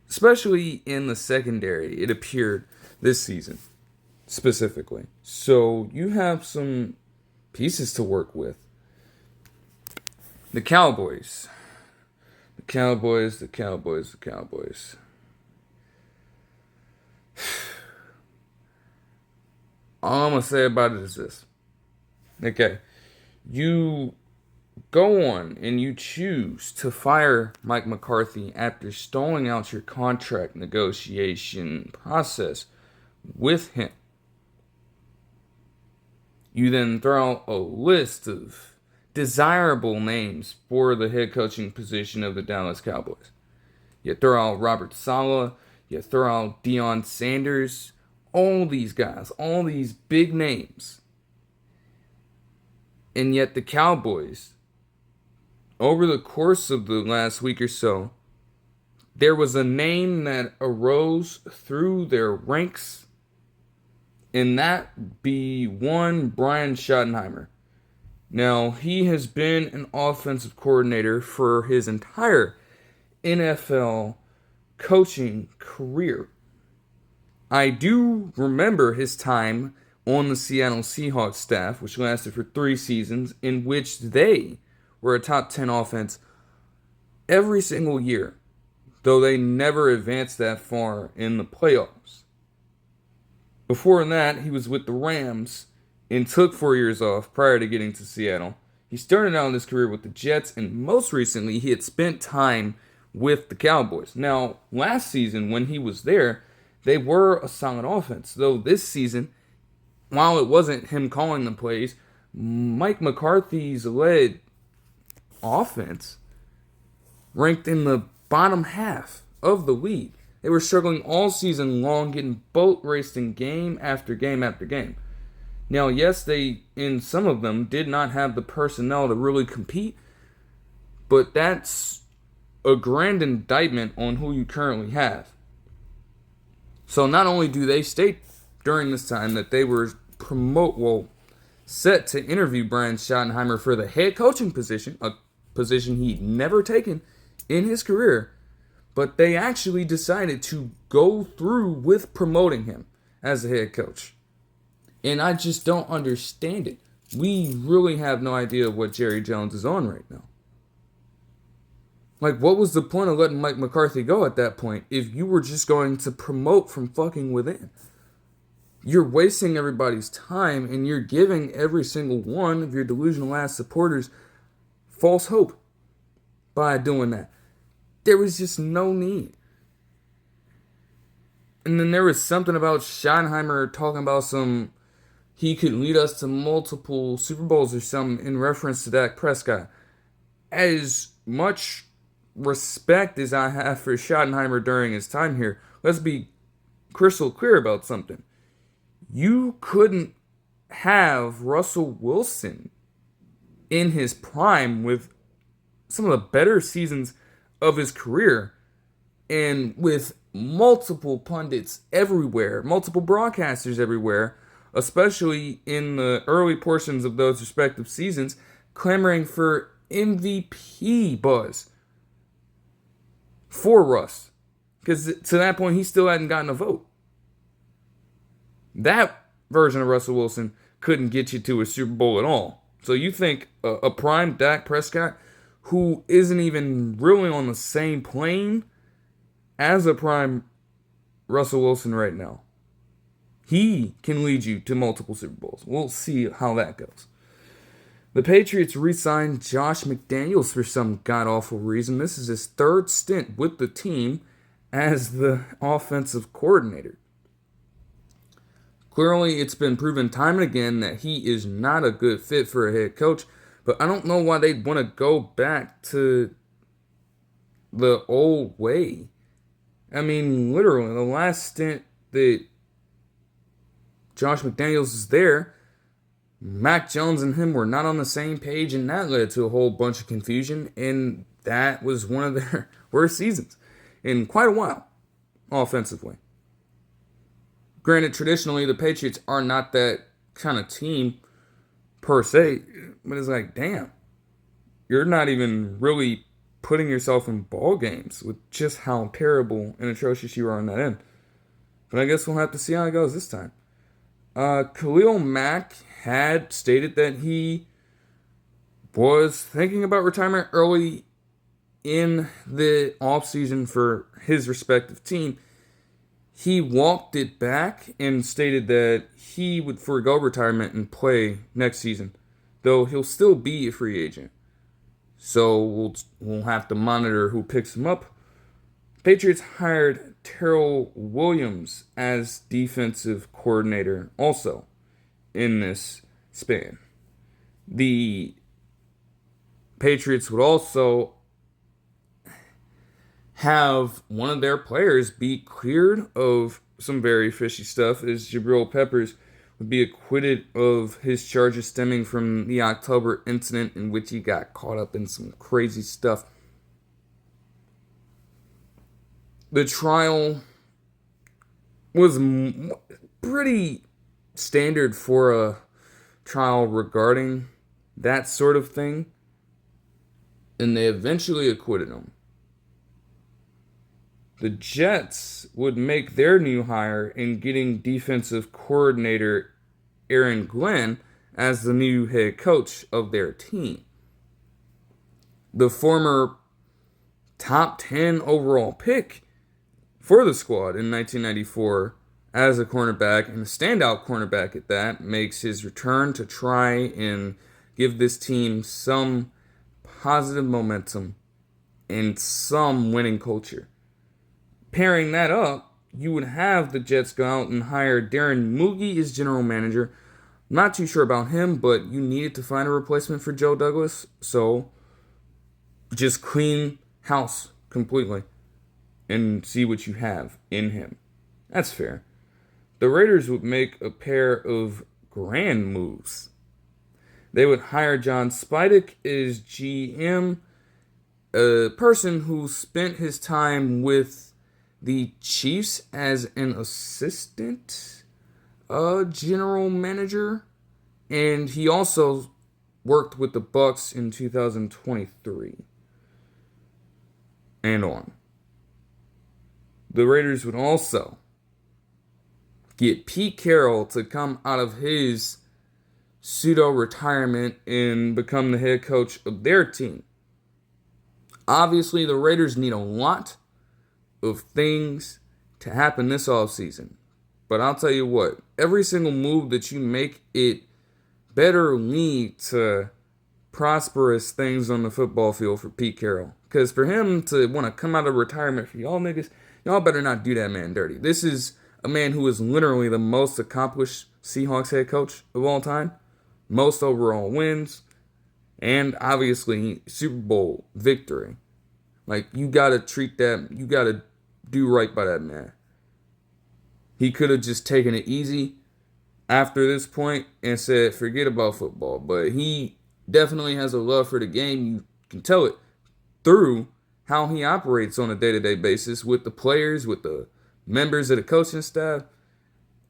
Especially in the secondary, it appeared this season, specifically. So you have some pieces to work with. The Cowboys. The Cowboys. All I'm going to say about it is this. Okay. You go on and you choose to fire Mike McCarthy after stalling out your contract negotiation process with him. You then throw out a list of desirable names for the head coaching position of the Dallas Cowboys. You throw out Robert Saleh, you throw out Deion Sanders, all these guys, all these big names. And yet the Cowboys, over the course of the last week or so, there was a name that arose through their ranks, and that be one Brian Schottenheimer. Now, he has been an offensive coordinator for his entire NFL coaching career. I do remember his time on the Seattle Seahawks staff, which lasted for 3 seasons, in which they were a top 10 offense every single year, though they never advanced that far in the playoffs. Before that, he was with the Rams and took 4 years off prior to getting to Seattle. He started out his career with the Jets, and most recently, he had spent time with the Cowboys. Now, last season, when he was there, they were a solid offense. Though this season, while it wasn't him calling the plays, Mike McCarthy's led offense ranked in the bottom half of the league. They were struggling all season long, getting boat raced in game after game after game. Now, yes, they, in some of them, did not have the personnel to really compete, but that's a grand indictment on who you currently have. So not only do they state during this time that they were set to interview Brian Schottenheimer for the head coaching position, a position he'd never taken in his career, but they actually decided to go through with promoting him as the head coach. And I just don't understand it. We really have no idea what Jerry Jones is on right now. Like, what was the point of letting Mike McCarthy go at that point if you were just going to promote from fucking within? You're wasting everybody's time, and you're giving every single one of your delusional ass supporters false hope by doing that. There was just no need. And then there was something about Schottenheimer talking about he could lead us to multiple Super Bowls or something in reference to Dak Prescott. As much respect as I have for Schottenheimer during his time here, let's be crystal clear about something. You couldn't have Russell Wilson in his prime with some of the better seasons of his career and with multiple pundits everywhere, multiple broadcasters everywhere, especially in the early portions of those respective seasons, clamoring for MVP buzz for Russ. Because to that point, he still hadn't gotten a vote. That version of Russell Wilson couldn't get you to a Super Bowl at all. So you think a prime Dak Prescott, who isn't even really on the same plane as a prime Russell Wilson right now, he can lead you to multiple Super Bowls. We'll see how that goes. The Patriots re-signed Josh McDaniels for some god-awful reason. This is his third stint with the team as the offensive coordinator. Clearly, it's been proven time and again that he is not a good fit for a head coach, but I don't know why they'd want to go back to the old way. I mean, literally, the last stint that Josh McDaniels is there, Mac Jones and him were not on the same page, and that led to a whole bunch of confusion, and that was one of their worst seasons in quite a while, offensively. Granted, traditionally, the Patriots are not that kind of team per se, but it's like, damn, you're not even really putting yourself in ball games with just how terrible and atrocious you are on that end. But I guess we'll have to see how it goes this time. Khalil Mack had stated that he was thinking about retirement early in the offseason for his respective team. He walked it back and stated that he would forego retirement and play next season, though he'll still be a free agent. So we'll have to monitor who picks him up. Patriots hired Terrell Williams as defensive coordinator also in this span. The Patriots would also have one of their players be cleared of some very fishy stuff, as Jabril Peppers would be acquitted of his charges stemming from the October incident in which he got caught up in some crazy stuff. The trial was pretty standard for a trial regarding that sort of thing, and they eventually acquitted him. The Jets would make their new hire in getting defensive coordinator Aaron Glenn as the new head coach of their team. The former top 10 overall pick for the squad in 1994 as a cornerback, and a standout cornerback at that, makes his return to try and give this team some positive momentum and some winning culture. Pairing that up, you would have the Jets go out and hire Darren Mougey as general manager. Not too sure about him, but you needed to find a replacement for Joe Douglas, so just clean house completely and see what you have in him. That's fair. The Raiders would make a pair of grand moves. They would hire John Spytek as GM, a person who spent his time with the Chiefs as an assistant general manager, and he also worked with the Bucks in 2023 and on. The Raiders would also get Pete Carroll to come out of his pseudo-retirement and become the head coach of their team. Obviously, the Raiders need a lot of things to happen this offseason, But I'll tell you what, every single move that you make, it better lead to prosperous things on the football field for Pete Carroll. Because for him to want to come out of retirement for y'all niggas, y'all better not do that man dirty. This is a man who is literally the most accomplished Seahawks head coach of all time. Most overall wins. And obviously, Super Bowl victory. Like, you gotta treat that, you gotta do right by that man. He could have just taken it easy after this point and said, forget about football. But he definitely has a love for the game. You can tell it through how he operates on a day-to-day basis with the players, with the members of the coaching staff.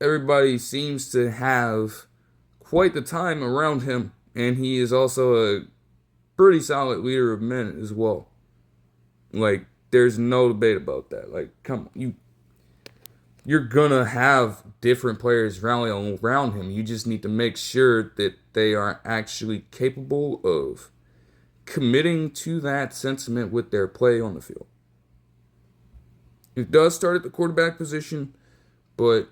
Everybody seems to have quite the time around him, and he is also a pretty solid leader of men as well. Like, there's no debate about that. Like, come on, you're gonna have different players rally around him. You just need to make sure that they are actually capable of committing to that sentiment with their play on the field. It does start at the quarterback position, but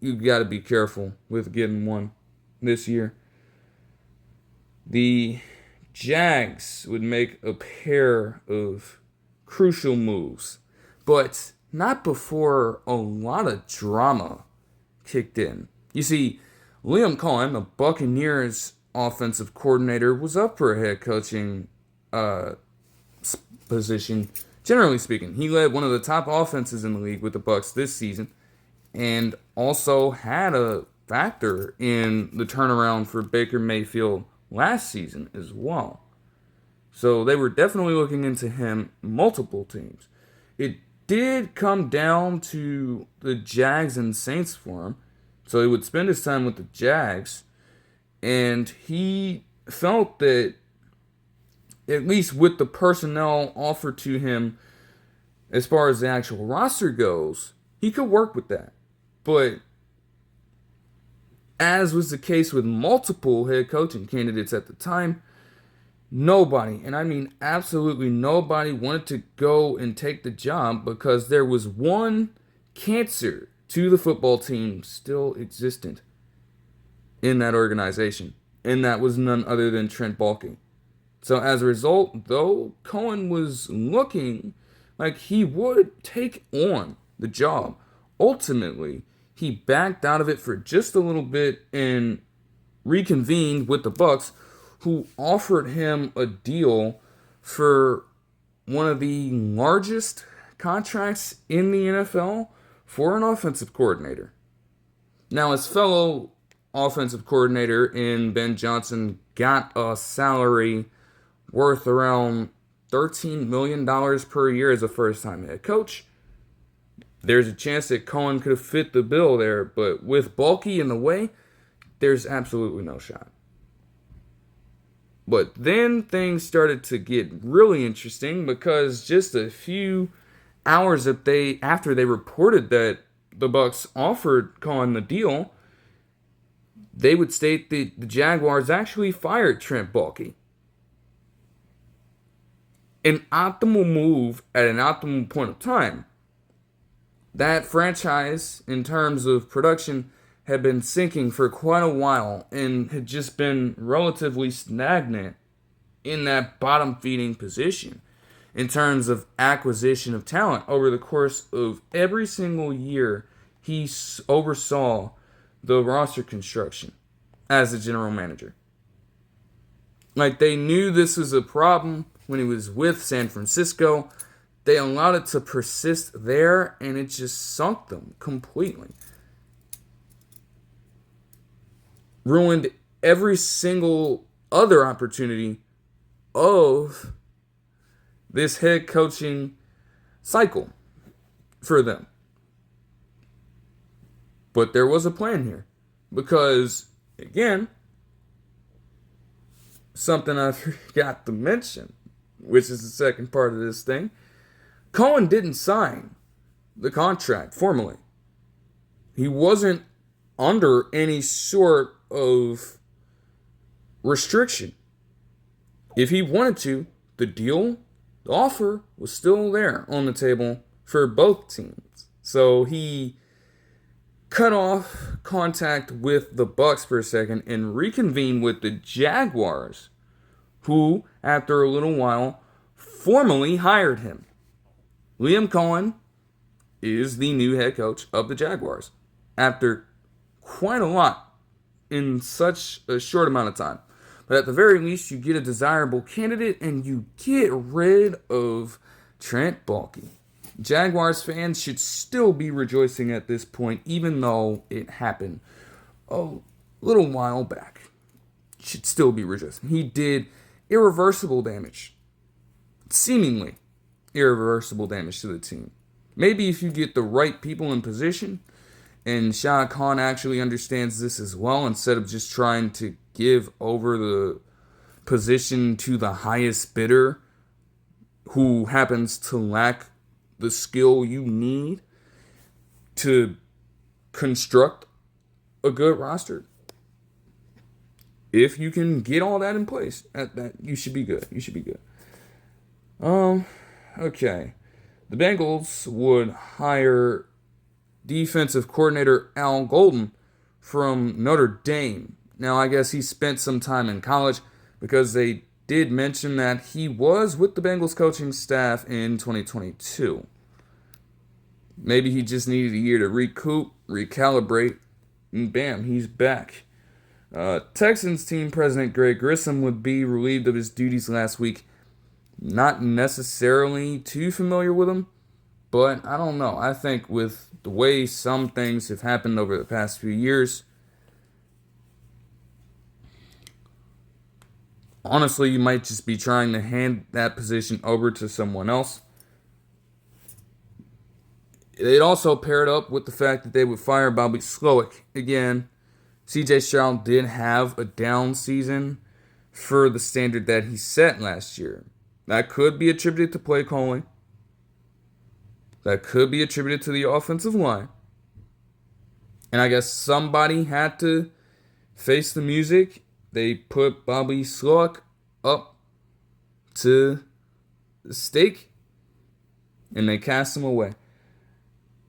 you got to be careful with getting one this year. The Jags would make a pair of crucial moves, but not before a lot of drama kicked in. You see, Liam Coen, the Buccaneers offensive coordinator, was up for a head coaching position. Generally speaking, he led one of the top offenses in the league with the Bucs this season, and also had a factor in the turnaround for Baker Mayfield last season as well. So they were definitely looking into him, multiple teams. It did come down to the Jags and Saints for him, so he would spend his time with the Jags, and he felt that, at least with the personnel offered to him as far as the actual roster goes, he could work with that. But as was the case with multiple head coaching candidates at the time, nobody, and I mean absolutely nobody, wanted to go and take the job because there was one cancer to the football team still existent in that organization, and that was none other than Trent Baalke. So as a result, though Coen was looking like he would take on the job, ultimately he backed out of it for just a little bit and reconvened with the Bucs, who offered him a deal for one of the largest contracts in the NFL for an offensive coordinator. Now, his fellow offensive coordinator in Ben Johnson got a salary worth around $13 million per year as a first-time head coach. There's a chance that Coen could have fit the bill there, but with Baalke in the way, there's absolutely no shot. But then things started to get really interesting because just a few hours after they reported that the Bucs offered Coen the deal, they would state that the Jaguars actually fired Trent Baalke. An optimal move at an optimal point of time. That franchise, in terms of production, had been sinking for quite a while and had just been relatively stagnant in that bottom-feeding position in terms of acquisition of talent. Over the course of every single year, he oversaw the roster construction as a general manager. Like, they knew this was a problem when he was with San Francisco. They allowed it to persist there, and it just sunk them completely. Ruined every single other opportunity of this head coaching cycle for them. But there was a plan here. Because, again, something I forgot to mention, which is the second part of this thing, Coen didn't sign the contract formally. He wasn't under any sort of restriction. If he wanted to, the offer was still there on the table for both teams. So he cut off contact with the Bucs for a second and reconvene with the Jaguars, who, after a little while, formally hired him. Liam Coen is the new head coach of the Jaguars after quite a lot in such a short amount of time. But at the very least, you get a desirable candidate and you get rid of Trent Baalke. Jaguars fans should still be rejoicing at this point, even though it happened a little while back. Should still be rejoicing. He did irreversible damage. Seemingly irreversible damage to the team. Maybe if you get the right people in position, and Shah Khan actually understands this as well, instead of just trying to give over the position to the highest bidder who happens to lack the skill you need to construct a good roster. If you can get all that in place, that you should be good. You should be good. Okay. The Bengals would hire defensive coordinator Al Golden from Notre Dame. Now, I guess he spent some time in college because they did mention that he was with the Bengals coaching staff in 2022. Maybe he just needed a year to recoup, recalibrate, and bam, he's back. Texans team president Greg Grissom would be relieved of his duties last week. Not necessarily too familiar with him, but I don't know. I think with the way some things have happened over the past few years, honestly, you might just be trying to hand that position over to someone else. It also paired up with the fact that they would fire Bobby Slowik. Again, C.J. Stroud did have a down season for the standard that he set last year. That could be attributed to play calling. That could be attributed to the offensive line. And I guess somebody had to face the music. They put Bobby Slowik up to the stake, and they cast him away.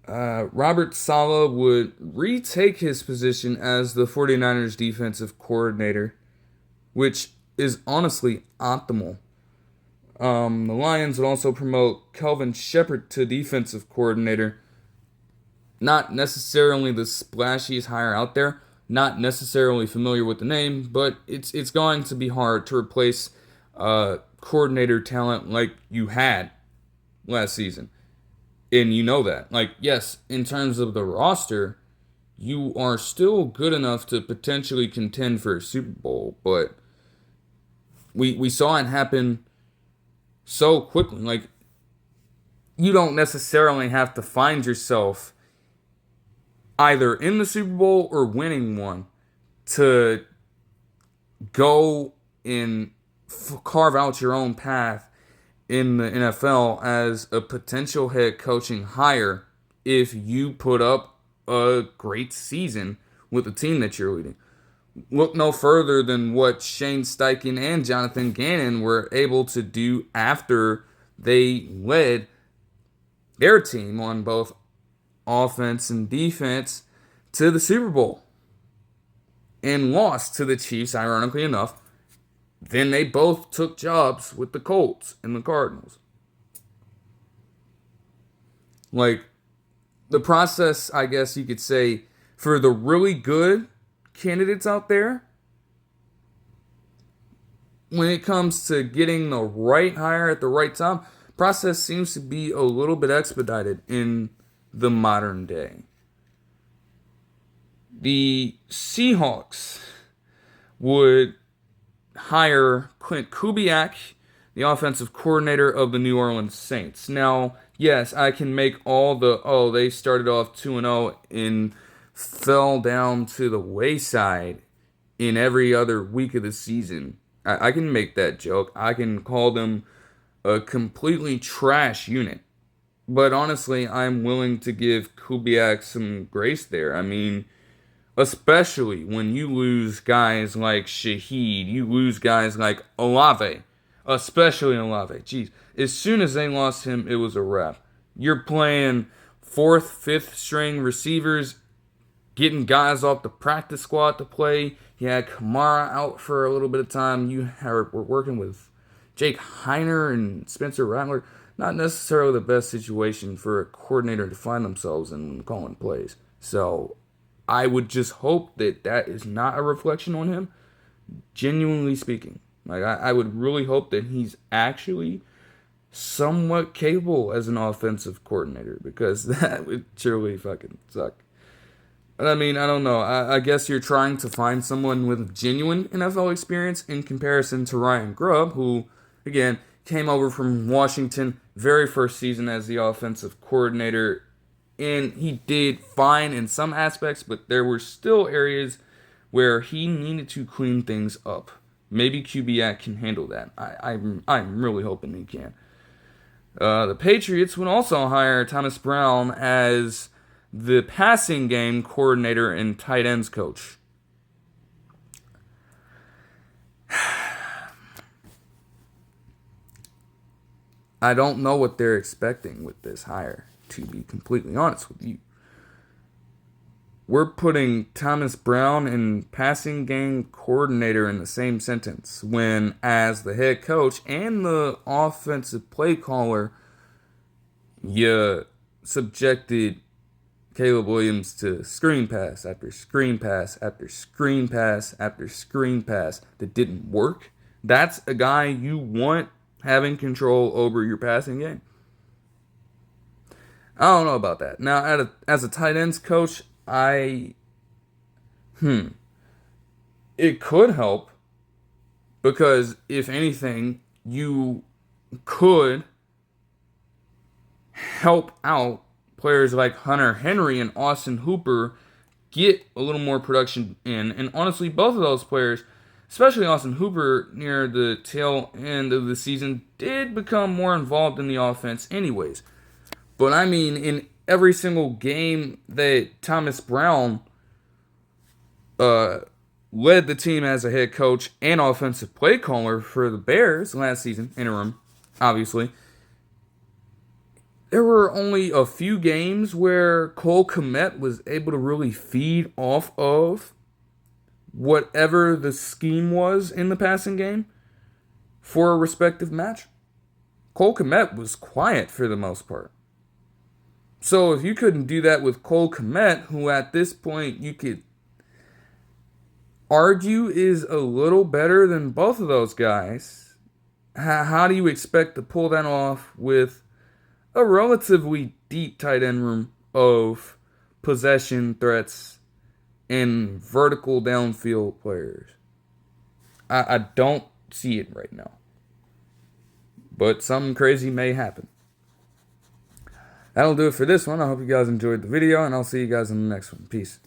Robert Saleh would retake his position as the 49ers defensive coordinator, which is honestly optimal. The Lions would also promote Kelvin Sheppard to defensive coordinator. Not necessarily the splashiest hire out there. Not necessarily familiar with the name, but it's going to be hard to replace coordinator talent like you had last season. And you know that. Like, yes, in terms of the roster, you are still good enough to potentially contend for a Super Bowl, but we saw it happen so quickly. Like, you don't necessarily have to find yourself either in the Super Bowl or winning one to go and carve out your own path in the NFL as a potential head coaching hire if you put up a great season with the team that you're leading. Look no further than what Shane Steichen and Jonathan Gannon were able to do after they led their team on both offense and defense to the Super Bowl and lost to the Chiefs, ironically enough. Then they both took jobs with the Colts and the Cardinals. Like, the process, I guess you could say, for the really good candidates out there, when it comes to getting the right hire at the right time, process seems to be a little bit expedited in the modern day. The Seahawks would hire Klint Kubiak, the offensive coordinator of the New Orleans Saints. Now, yes, I can make all the, they started off 2-0 and fell down to the wayside in every other week of the season. I can make that joke. I can call them a completely trash unit. But honestly, I'm willing to give Kubiak some grace there. I mean, especially when you lose guys like Shaheed, you lose guys like Olave, especially Olave. Jeez, as soon as they lost him, it was a wrap. You're playing 4th, 5th string receivers getting guys off the practice squad to play. He had Kamara out for a little bit of time. Were working with Jake Heiner and Spencer Rattler. Not necessarily the best situation for a coordinator to find themselves in when calling plays. So I would just hope that that is not a reflection on him. Genuinely speaking, like I would really hope that he's actually somewhat capable as an offensive coordinator, because that would surely fucking suck. But I mean, I don't know. I guess you're trying to find someone with genuine NFL experience in comparison to Ryan Grubb, who, again, came over from Washington, very first season as the offensive coordinator, and he did fine in some aspects, but there were still areas where he needed to clean things up. Maybe Kubiak can handle that. I'm really hoping he can. The Patriots would also hire Thomas Brown as the passing game coordinator and tight ends coach. I don't know what they're expecting with this hire, to be completely honest with you. We're putting Thomas Brown and passing game coordinator in the same sentence when, as the head coach and the offensive play caller, you subjected Caleb Williams to screen pass after screen pass after screen pass after screen pass that didn't work. That's a guy you want having control over your passing game. I don't know about that. Now, as a tight ends coach, it could help, because if anything, you could help out players like Hunter Henry and Austin Hooper get a little more production in. And honestly, both of those players, especially Austin Hooper near the tail end of the season, did become more involved in the offense anyways. But I mean, in every single game that Thomas Brown led the team as a head coach and offensive play caller for the Bears last season, interim, obviously, there were only a few games where Cole Kmet was able to really feed off of whatever the scheme was in the passing game for a respective match. Cole Kmet was quiet for the most part. So if you couldn't do that with Cole Kmet, who at this point you could argue is a little better than both of those guys, how do you expect to pull that off with a relatively deep tight end room of possession threats and vertical downfield players? I don't see it right now. But something crazy may happen. That'll do it for this one. I hope you guys enjoyed the video, and I'll see you guys in the next one. Peace.